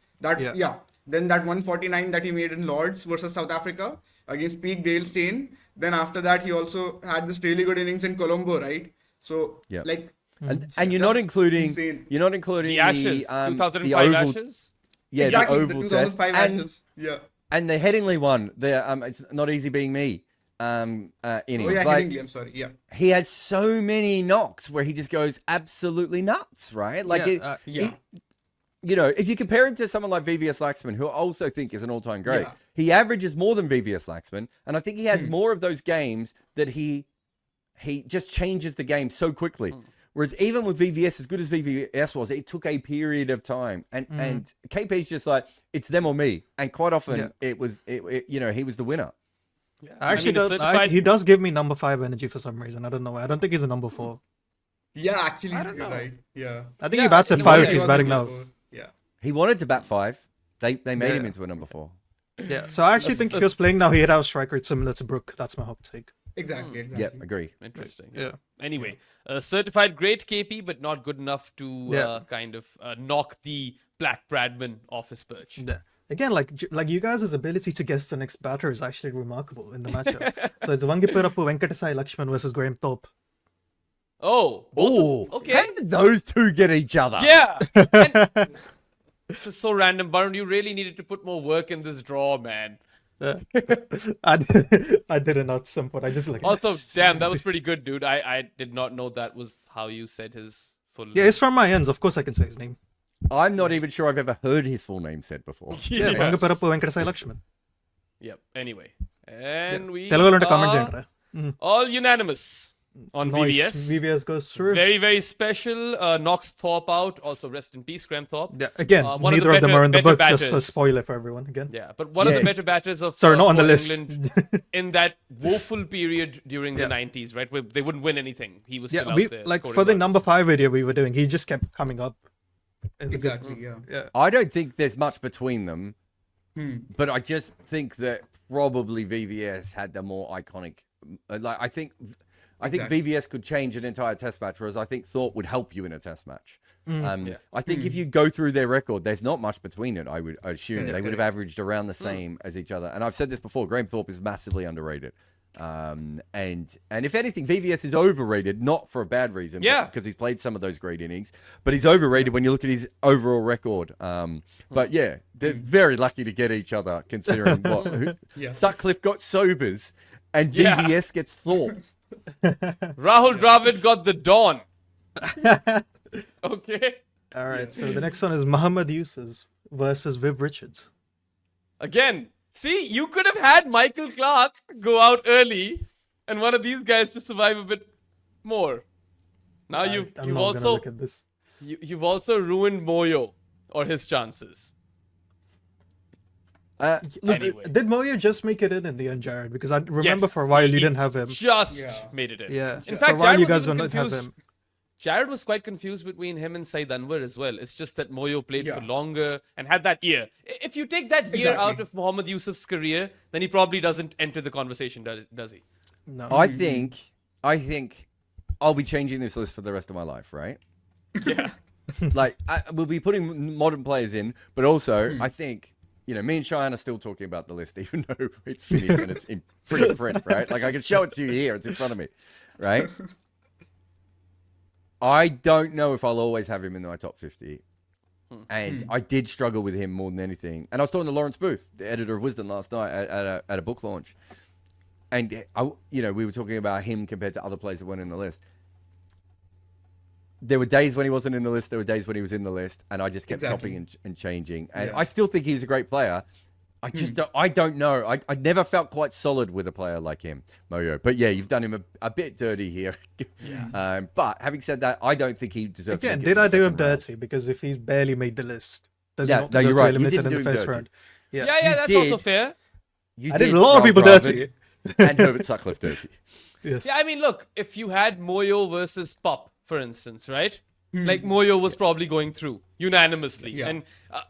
then that 149 that he made in Lords versus South Africa against Peak Dale Steyn. Then after that, he also had this really good innings in Colombo, right? So Yeah. like. And you're not including insane. The Ashes, the 2005 oval, Ashes. yeah, Exactly, the the oval 2005 test, Ashes. Yeah. and the Headingley one. It's not easy being me. Innings. Oh yeah, like, Headingley, I'm sorry. Yeah. he has so many knocks where he just goes absolutely nuts, right? Like, if you compare him to someone like VVS Laxman, who I also think is an all-time great, Yeah. he averages more than VVS Laxman, and I think he has more of those games that he just changes the game so quickly. Whereas even with VVS, as good as VVS was, it took a period of time, and KP's just like, it's them or me, and quite often he was the winner. Yeah. Actually, the certified- he does give me number 5 energy for some reason. I don't know why. I don't think he's a number 4. Yeah, actually, I don't you're know. right. Yeah. I think Yeah, he bats at he 5 was- if he's was batting a now. number 4. Yeah. He wanted to bat 5. They made him Yeah. into a number 4. Yeah, so I actually think if he was playing now, he'd have a strike rate similar to Brook. That's my hot take. Exactly. Yep, agree. Interesting. Yeah. Anyway, certified great KP, but not good enough to kind of knock the Black Bradman off his perch. Yeah. Again, like you guys' ability to guess the next batter is actually remarkable in the matchup. So it's Wangipirappu Venkatesai Lakshman versus Graham Thorpe. Oh, Oh, okay. How did those two get each other? Yeah. And this is so random. Varun, you really needed to put more work in this draw, man. I did it not simple. I just like Also, damn, that was pretty good, dude. I did not know that was how you said his full Yeah, it's from my ends. Of course, I can say his name. I'm not even sure I've ever heard his full name said before. Yeah, Wangipirappu Venkatesai Lakshman. Yep. Anyway. And we Telugu lo comment are cheyantara. all unanimous on VVS. VVS goes through. Very, very special. Knocks Thorpe out. Also, rest in peace, Graham Thorpe. Yeah, again, one of neither the of them better- are in the better book, just for batters. spoiler for everyone. Again, Yeah, but one of the Yeah. better batters of sorry, not on the for list. England in that woeful period during the 90s, right? Where they wouldn't win anything. He was Yeah, still we out there. like scoring for the runs. number 5 video we were doing, he just kept coming up. in the good- Exactly. Yeah. Yeah. I don't think there's much between them, Hmm. but I just think that probably VVS had the more iconic. I think Exactly. VVS could change an entire test match, whereas I think Thorpe would help you in a test match. Yeah. I think if you go through their record, there's not much between it. I assume Correct, they would have correct. averaged around the same as each other. And I've said this before: Graham Thorpe is massively underrated. And if anything, VVS is overrated, not for a bad reason, Yeah. because he's played some of those great innings, but he's overrated when you look at his overall record. But yeah, they're very lucky to get each other, considering what Yeah. Sutcliffe got sobers and Yeah. VVS gets Thorpe. Rahul Dravid got the dawn. Okay. All right, so the next one is Muhammad Yusuf versus Viv Richards. Again, see, you could have had Michael Clark go out early and one of these guys to survive a bit more. Now I'm you've not gonna also look at this. you've also ruined Moyo or his chances. Look, Anyway. Did Moyo just make it in the end, Jarrod? Because I remember Yes, for a while you he didn't have him. Just Yeah. made it in. Yeah, In for fact, a while Jarrod you was guys even were not have confused. him. Jarrod was quite confused between him and Said Anwar as well. It's just that Moyo played for Yeah. longer and had that year. If you take that year Exactly. out of Mohammad Yusuf's career, then he probably doesn't enter the conversation, does he? No. I think I'll be changing this list for the rest of my life, right? Yeah. Like, we'll be putting modern players in, but also I think, me and Shayan are still talking about the list, even though it's finished and it's in pretty print, right? Like, I can show it to you here; it's in front of me, right? I don't know if I'll always have him in my top 50. And I did struggle with him more than anything. And I was talking to Lawrence Booth, the editor of Wisdom, last night at a book launch. And, we were talking about him compared to other players that weren't in the list. There were days when he wasn't in the list. There were days when he was in the list. And I just kept Exactly. chopping and changing. And Yeah. I still think he's a great player. I just don't know. I never felt quite solid with a player like him, Moyo. But yeah, you've done him a bit dirty here. But having said that, I don't think he deserves. Again, to make it did I to the do him second round. dirty? Because if he's barely made the list, does Yeah, he not no, deserve you're to right. be You eliminated didn't in the do him first dirty. round? Yeah, Yeah, You that's did. also fair. You I did a lot of Rahul people Dravid dirty. and Herbert Sutcliffe dirty. Yes. Yeah, I mean, look, if you had Moyo versus Pop, for instance, right? Like Moyo was probably going through unanimously. Yeah. And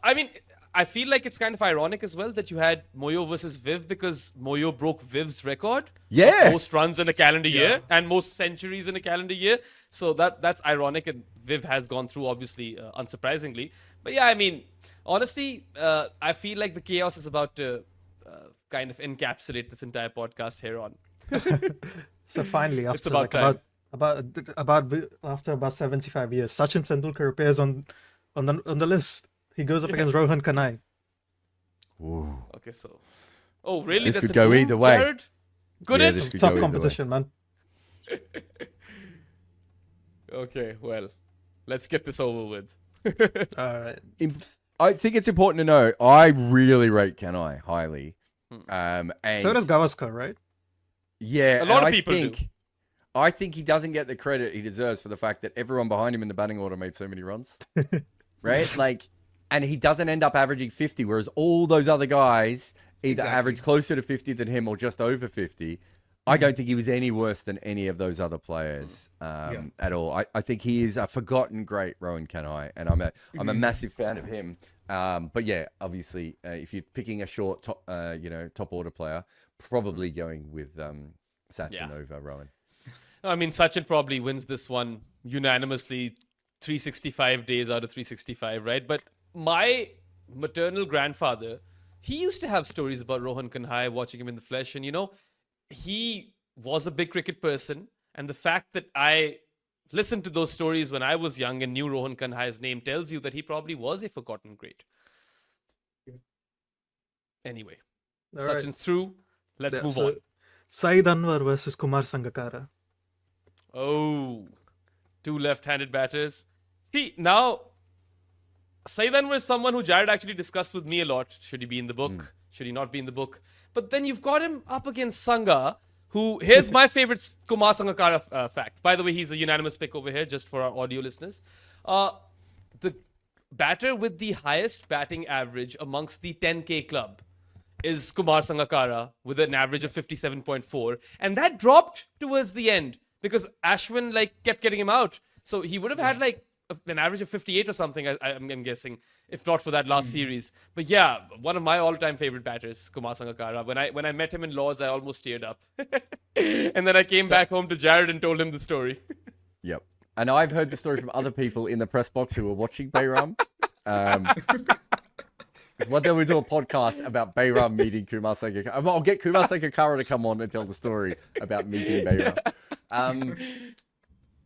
I mean, I feel like it's kind of ironic as well that you had Moyo versus Viv because Moyo broke Viv's record. Yeah. Of most runs in a calendar year and most centuries in a calendar year. So that's ironic, and Viv has gone through, obviously, unsurprisingly. But yeah, I mean, honestly, I feel like the chaos is about to kind of encapsulate this entire podcast here on. So finally, after about time. after about 75 years, Sachin Tendulkar appears on the list. He goes up against Rohan Kanai. Ooh. Okay, so. Oh, really? This That's could a go clue, either way. Jarrod? Could Yeah, it? this could Tough go either way. competition, man. Okay, well, let's get this over with. All right. I think it's important to know, I really rate Kanai highly. And So does Gavaskar, right? yeah, A lot and of people do. I think he doesn't get the credit he deserves for the fact that everyone behind him in the batting order made so many runs. Right? Like, and he doesn't end up averaging 50, whereas all those other guys either average closer to 50 than him or just over 50. I don't think he was any worse than any of those other players at all. I think he is a forgotten great, Rohan Kanai, and I'm a massive fan of him. But yeah, obviously, if you're picking a short top, top order player, probably going with Sachin over Rohan. I mean, Sachin probably wins this one unanimously 365 days out of 365, right? But my maternal grandfather, he used to have stories about Rohan Kanhai, watching him in the flesh. And, he was a big cricket person. And the fact that I listened to those stories when I was young and knew Rohan Kanhai's name tells you that he probably was a forgotten great. Anyway, All Sachin's right. through. Let's move on. Saeed Anwar versus Kumar Sangakkara. Oh, two left-handed batters. See, now, Saeed Anwar is someone who Jarrod actually discussed with me a lot. Should he be in the book? Should he not be in the book? But then you've got him up against Sangha, who, here's my favorite Kumar Sangakkara fact. By the way, he's a unanimous pick over here, just for our audio listeners. The batter with the highest batting average amongst the 10K club is Kumar Sangakkara with an average of 57.4. And that dropped towards the end because Ashwin kept getting him out. So he would have had an average of 58 or something, I'm guessing, if not for that last series. But yeah, one of my all-time favorite batters, Kumar Sangakkara. When I met him in Lords, I almost teared up. And then I came back home to Jarrod and told him the story. Yep. And I've heard the story from other people in the press box who were watching Behram. One day we'll do a podcast about Behram meeting Kumar Sangakkara. I'll get Kumar Sangakkara to come on and tell the story about meeting Behram.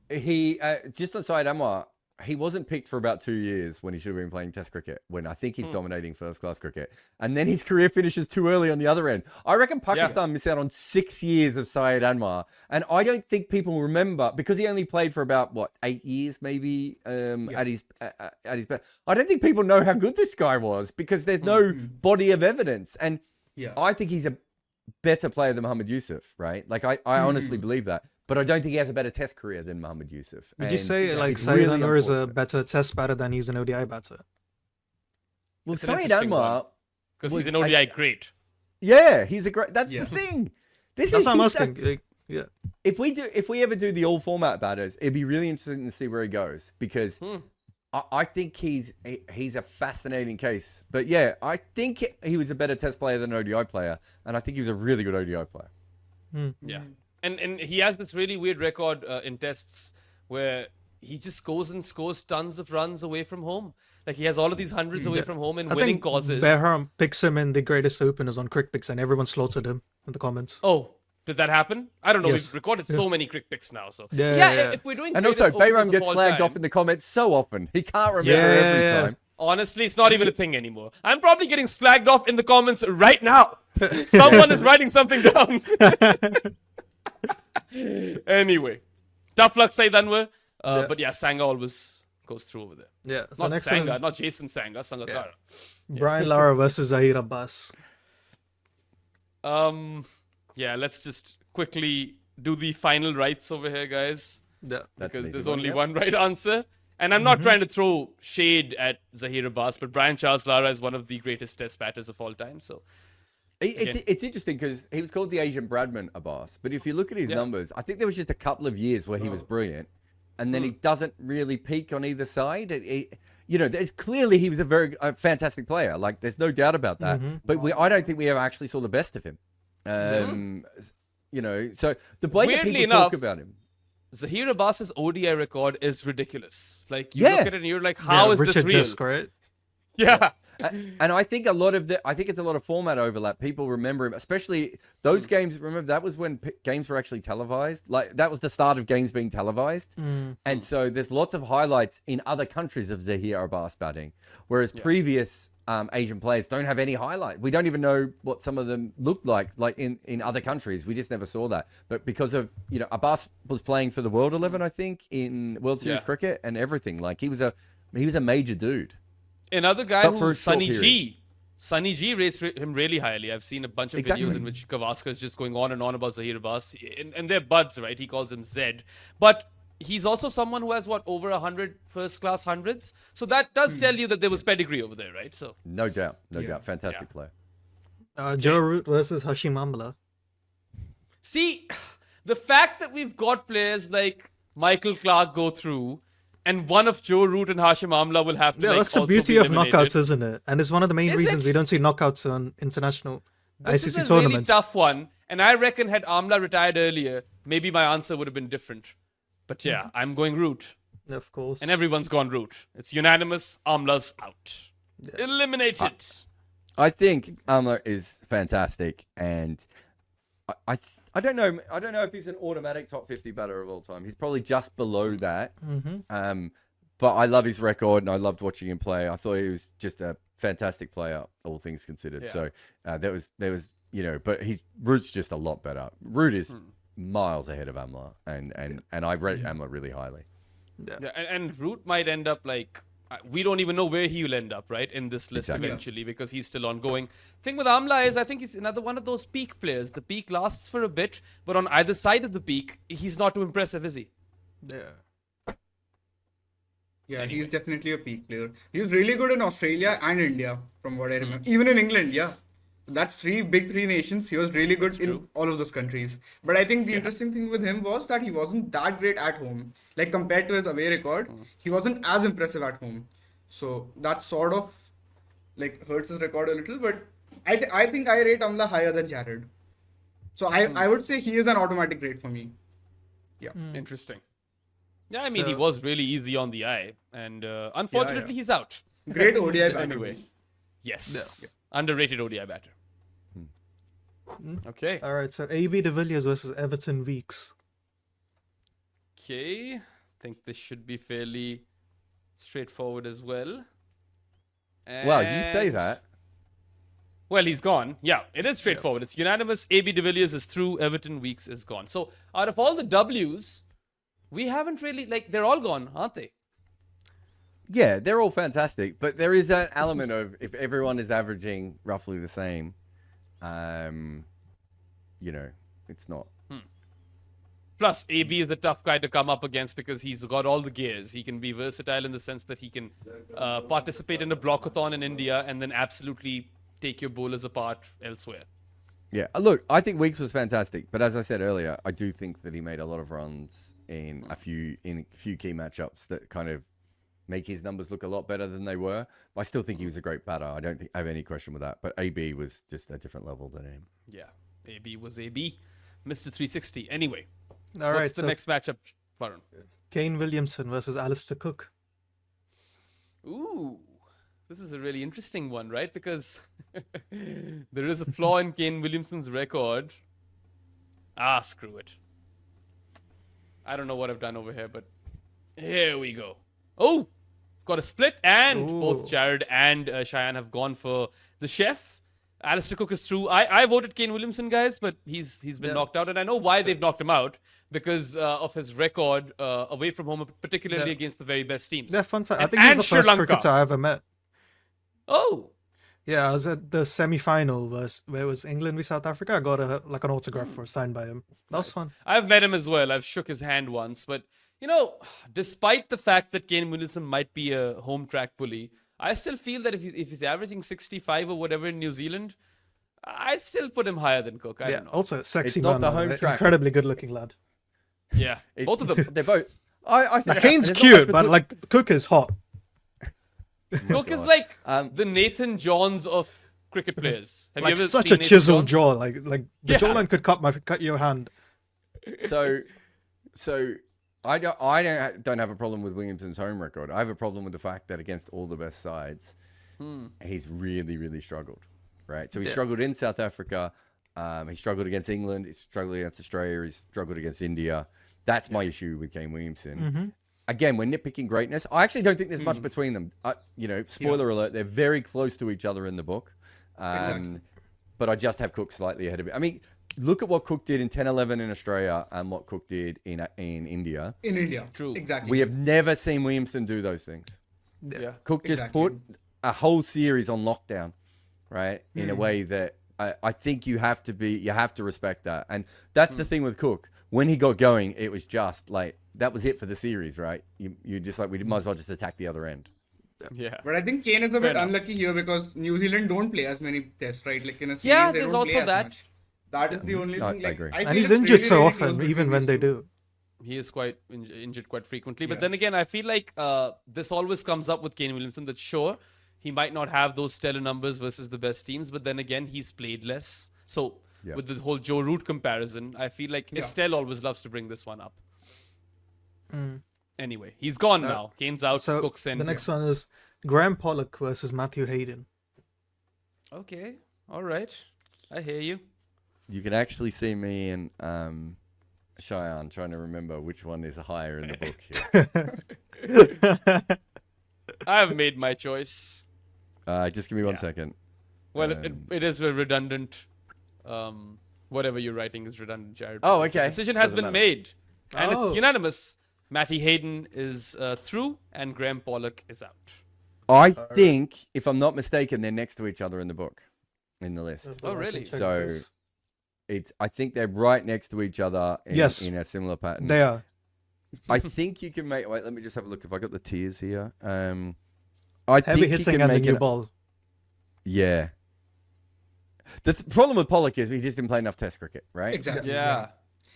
He just on Saeed Anwar, he wasn't picked for about 2 years when he should have been playing Test cricket, when I think he's dominating first-class cricket. And then his career finishes too early on the other end. I reckon Pakistan missed out on 6 years of Saeed Anwar. And I don't think people remember, because he only played for about, 8 years maybe at his best. I don't think people know how good this guy was, because there's no body of evidence. And I think he's a better player than Mohammad Yusuf, right? I honestly believe that. But I don't think he has a better test career than Mohammad Yusuf. Would you say it's Saeed Anwar is a unfortunate. better test batter than he's an ODI batter? Well, It's an Saeed interesting Anwar, Because he's an ODI great. yeah, he's a great. That's the thing. That's what I'm he's asking. If we ever do the all format batters, it'd be really interesting to see where he goes, because I think he's a fascinating case. But yeah, I think he was a better test player than an ODI player, and I think he was a really good ODI player. Yeah. And he has this really weird record in tests where he just goes and scores tons of runs away from home. He has all of these hundreds away from home in I winning think causes. Behram picks him in the greatest openers on Crick Picks, and everyone slaughtered him in the comments. Oh, did that happen? I don't know. Yes. We've recorded so many crick picks now. So Yeah. if we're doing And also, greatest openers Behram of gets all slagged time, off in the comments so often. He can't remember Yeah. every time. honestly, it's not even a thing anymore. I'm probably getting slagged off in the comments right now. Someone is writing something down. Anyway, tough luck, Saeed Anwar. But yeah, Sangha always goes through over there. Yeah. So Not next Sangha, one, not Jason Sangha, Sangakkara. Brian Lara versus Zahir Abbas. Yeah, let's just quickly do the final rights over here, guys. Yeah. Because an there's easy one, only yeah. one right answer. And I'm not trying to throw shade at Zahir Abbas, but Brian Charles Lara is one of the greatest test batters of all time. So It's interesting because he was called the Asian Bradman Abbas, but if you look at his numbers, I think there was just a couple of years where he was brilliant, and then he doesn't really peak on either side. there's clearly he was a fantastic player. Like, there's no doubt about that. But I don't think we ever actually saw the best of him. So the way that Weirdly people talk enough, about him. Zahir Abbas's ODI record is ridiculous. Like, you look at it and you're like, how is Richard this real? Jisk, right? Yeah. And I think I think it's a lot of format overlap. People remember him, especially those games. Remember, that was when games were actually televised. Like, that was the start of games being televised. And so there's lots of highlights in other countries of Zahir Abbas batting, whereas previous Asian players don't have any highlight. We don't even know what some of them looked like in other countries. We just never saw that. But because of, Abbas was playing for the World 11, I think, in World Series cricket and everything. Like, he was a major dude. Another guy But for who a short Sunny period. G. Sunny G rates him really highly. I've seen a bunch of videos in which Gavaskar is just going on and on about Zahir Abbas. And they're buds, right? He calls him Zed. But he's also someone who has, over 100 first-class hundreds. So that does tell you that there was pedigree over there, right? So No doubt. Fantastic player. Joe Root versus Hashim Amla. see, the fact that we've got players like Michael Clark go through, and one of Joe Root and Hashim Amla will have to That's the also beauty be of eliminated. knockouts, isn't it? And it's one of the main Is reasons it? we don't see knockouts on international This ICC is a tournaments. really tough one, and I reckon had Amla retired earlier, maybe my answer would have been different. But yeah, I'm going Root, Of course. and everyone's gone Root. It's unanimous. Amla's out. Eliminated. I think Amla is fantastic, and I don't know. I don't know if he's an automatic top 50 batter of all time. He's probably just below that. But I love his record, and I loved watching him play. I thought he was just a fantastic player, all things considered. Yeah. So there was but Root's just a lot better. Root is miles ahead of Amla, and I rate Amla really highly. Yeah, and Root might end up like, we don't even know where he will end up, right, in this list Exactly. eventually, because he's still ongoing. Thing with Amla is, I think he's another one of those peak players. The peak lasts for a bit, but on either side of the peak, he's not too impressive, is he? Yeah, he's definitely a peak player. He was really good in Australia and India, from what I remember. Even in England, yeah. That's big three nations. He was really good in all of those countries. But I think the interesting thing with him was that he wasn't that great at home. Like, compared to his away record, he wasn't as impressive at home. So that sort of hurts his record a little. But I think I rate Amla higher than Jarrod. So I would say he is an automatic grade for me. Yeah. Interesting. Yeah, I mean, he So- was really easy on the eye, and unfortunately, he's out. Great ODI batter. Anyway, yes. Underrated ODI batter. Okay. All right, so AB de Villiers versus Everton Weeks. Okay. I think this should be fairly straightforward as well. Well, you say And- that. Well, he's gone. Yeah, it is straightforward. It's unanimous. AB de Villiers is through. Everton Weeks is gone. So, out of all the W's, we haven't really, they're all gone, aren't they? Yeah, they're all fantastic, but there is that element of if everyone is averaging roughly the same, it's not. Plus, AB is a tough guy to come up against because he's got all the gears. He can be versatile in the sense that he can participate in a blockathon in India and then absolutely take your bowlers apart elsewhere. Yeah, look, I think Weeks was fantastic, but as I said earlier, I do think that he made a lot of runs in a few key matchups that kind of make his numbers look a lot better than they were. But I still think he was a great batter. I don't think I have any question with that. But AB was just a different level than him. Yeah, AB was AB. Mr. 360. Anyway, All right, what's the so next matchup, Varun? Kane Williamson versus Alistair Cook. Ooh, this is a really interesting one, right? Because there is a flaw in Kane Williamson's record. Screw it. I don't know what I've done over here, but here we go. Oh, got a split, and both Jarrod and Shayan have gone for the chef. Alistair Cook is through. I voted Kane Williamson, guys, but he's been knocked out, and I know why they've knocked him out because of his record away from home, particularly against the very best teams. Yeah, fun fact. I And- think he's and the Sri first Lanka. cricketer I ever met. Oh, Yeah, I was at the semi-final where it was England v South Africa. I got an autograph signed by him. That was fun. I've met him as well. I've shook his hand once, but despite the fact that Kane Williamson might be a home track bully, I still feel that if he's averaging 65 or whatever in New Zealand, I'd still put him higher than Cook. I don't know. Also sexy It's not man, the by home way. track. Incredibly good-looking lad. Yeah, both of them. They're both. I think Now, Kane's there's not much cute, but between- like Cook is hot. Cook is like Um, the Nathan Johns of cricket players. Have Like you ever such seen a Nathan chiseled Johns? jaw. Like the Yeah. jawline could cut your hand. So I don't have a problem with Williamson's home record. I have a problem with the fact that against all the best sides, he's really struggled. Right. So he struggled in South Africa. He struggled against England. He struggled against Australia. He struggled against India. That's my issue with Kane Williamson. Again, we're nitpicking greatness. I actually don't think there's much between them. Spoiler alert, they're very close to each other in the book. Exactly. But I just have Cook slightly ahead of it. I mean, look at what Cook did in 10-11 in Australia and what Cook did in India. In India. True. Exactly. We have never seen Williamson do those things. Yeah. Cook just Exactly. put a whole series on lockdown, right? In a way that I think you have to respect that. And that's the thing with Cook. When he got going, it was just like, that was it for the series, right? You just like, we might as well just attack the other end. Yeah. But I think Kane is a Fair bit enough. unlucky here because New Zealand don't play as many tests, right? Like in a series, Yeah, they there's don't also play as that. much. That is the only I thing. Like, agree. I And feel he's it's injured really, so really often, close even between when these they two. do. He is quite injured quite frequently. But Yeah. then again, I feel like this always comes up with Kane Williamson that sure, he might not have those stellar numbers versus the best teams, but then again, he's played less. So Yeah. with the whole Joe Root comparison, I feel like Estelle always loves to bring this one up. Anyway, he's gone now. Kane's out, So Cook's in. the next one is Graham Pollock versus Matthew Hayden. Okay, all right. I hear you. You can actually see me and Shayan trying to remember which one is higher in the book here. I have made my choice. Just give me 1 second. Well, it is a redundant. Whatever you're writing is redundant, Jarrod. Oh, because the okay. decision has Doesn't been matter. made, and it's Oh. unanimous. Matty Hayden is through, and Graham Pollock is out. I think, if I'm not mistaken, they're next to each other in the book, in the list. Oh, really? So I think they're right next to each other in, Yes. in a similar pattern. They are. I think you can make. Wait, let me just have a look. If I got the tiers here, I Heavy think you hitting can and the make new it. ball. Yeah. The problem with Pollock is he just didn't play enough Test cricket, right? Exactly. Yeah.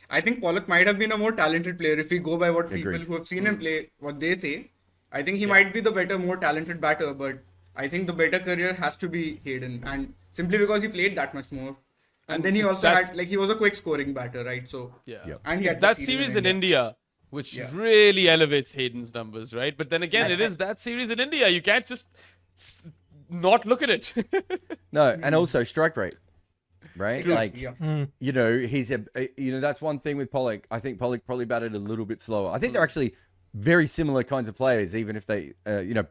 I think Pollock might have been a more talented player if we go by what people Agreed. who have seen him play, what they say. I think he might be the better, more talented batter, but I think the better career has to be Hayden, and simply because he played that much more. And then he it's also that's- had, like, he was a quick scoring batter, right? So, Yeah. Yep. and he It's had that series in India which Yeah. really elevates Hayden's numbers, right? But then again, it is that series in India. You can't just not look at it. No, and also strike rate, right? True, Like, yeah. he's that's one thing with Pollock. I think Pollock probably batted a little bit slower. I think they're actually very similar kinds of players, even if they,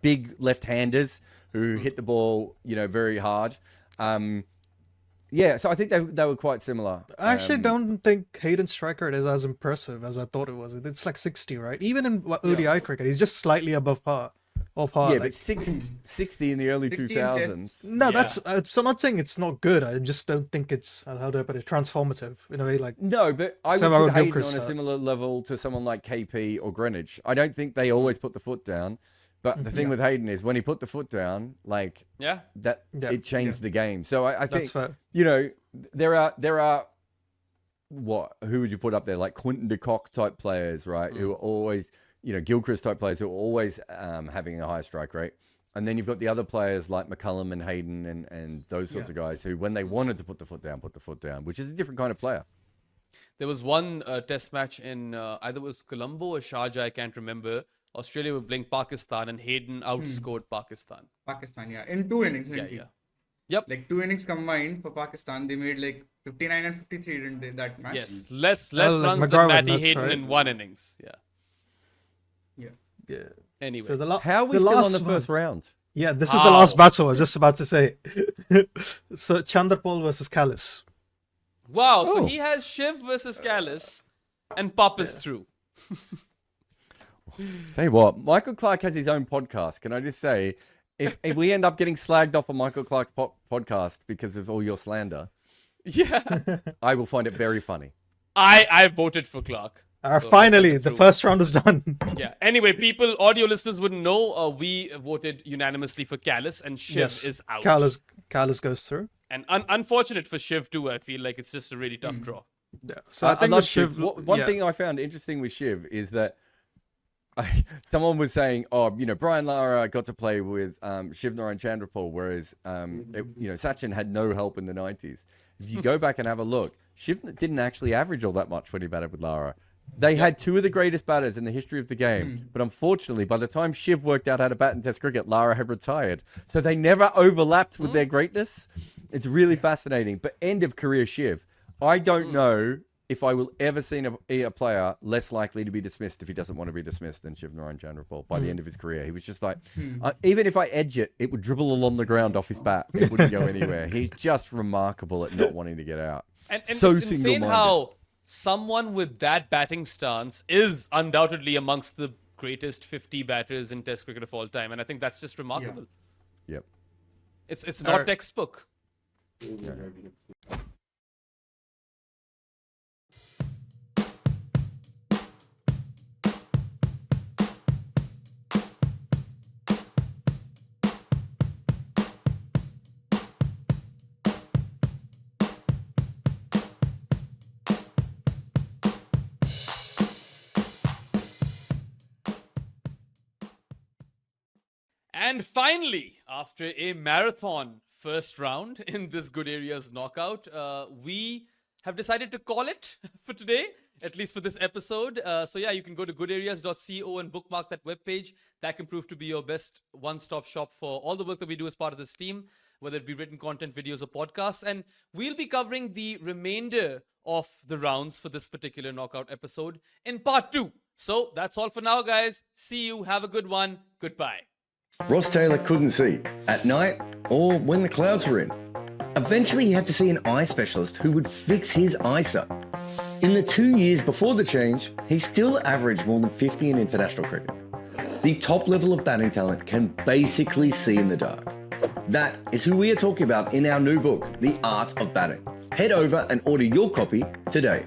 big left-handers who hit the ball, very hard. So I think they were quite similar. I actually don't think Hayden's strike rate is as impressive as I thought it was. It's like 60, right? Even in ODI cricket, he's just slightly above par. Or par. Yeah, like- but 60 in the early 16 2000s. No, that's. So I'm not saying it's not good. I just don't think it's, how do I put it, transformative in a way. Like, No, but I would Sarah put Hayden Gilchrist on a style. similar level to someone like KP or Greenidge. I don't think they always put the foot down. But the thing with Hayden is when he put the foot down, like Yeah. that, Yeah. it changed the game. So I think, that's fair. there are who would you put up there? Like Quinton de Kock type players, right? Who are always, Gilchrist type players who are always having a high strike rate. And then you've got the other players like McCullum and Hayden and those sorts of guys who, when they wanted to put the foot down, which is a different kind of player. There was one test match in either it was Colombo or Sharjah, I can't remember. Australia were playing Pakistan and Hayden outscored Pakistan. Pakistan, yeah. In 2 innings, Yeah, didn't he? yeah. Yep. Like 2 innings combined for Pakistan, they made like 59 and 53, didn't they, that match? Yes. Less like runs than McGarvin, Matty that's Hayden right. in 1 innings. Yeah. Yeah. Yeah. Anyway. So How are we the still last on the one- first round? Yeah, this is the last How? battle I was just about to say. So Chanderpaul versus Callis. Wow. So Oh. he has Shiv versus Callis and Pop is through. Tell you what, Michael Clark has his own podcast. Can I just say, if we end up getting slagged off on Michael Clark's podcast because of all your slander, Yeah. I will find it very funny. I voted for Clark. So I Finally, sent it the through. first round is done. Yeah. Anyway, people, audio listeners wouldn't know. We voted unanimously for Callis, and Shiv Yes, is out. Callis goes through. And unfortunate for Shiv too. I feel like it's just a really tough draw. Yeah. So I I think love the Shiv. One yeah. thing I found interesting with Shiv is that someone was saying, oh, Brian Lara got to play with Shivnarine Chandrapal, whereas, Sachin had no help in the 90s. If you go back and have a look, Shiv didn't actually average all that much when he batted with Lara. They had two of the greatest batters in the history of the game, but unfortunately, by the time Shiv worked out how to bat in Test cricket, Lara had retired. So they never overlapped with their greatness. It's really fascinating. But end of career Shiv, I don't know if I will ever see a player less likely to be dismissed if he doesn't want to be dismissed than Shivnarine Chandrapal by the end of his career. He was just like, even if I edge it, it would dribble along the ground off his bat. It wouldn't go anywhere. He's just remarkable at not wanting to get out. And so it's insane single-minded. how someone with that batting stance is undoubtedly amongst the greatest 50 batters in Test cricket of all time. And I think that's just remarkable. Yep. It's not textbook. And finally, after a marathon first round in this Good Areas knockout, we have decided to call it for today, at least for this episode. So yeah, you can go to goodareas.co and bookmark that webpage. That can prove to be your best one-stop shop for all the work that we do as part of this team, whether it be written content, videos, or podcasts. And we'll be covering the remainder of the rounds for this particular knockout episode in part 2. So that's all for now, guys. See you. Have a good one. Goodbye. Ross Taylor couldn't see at night or when the clouds were in. Eventually, he had to see an eye specialist who would fix his eyesight. In the 2 years before the change, he still averaged more than 50 in international cricket. The top level of batting talent can basically see in the dark. That is who we are talking about in our new book, The Art of Batting. Head over and order your copy today.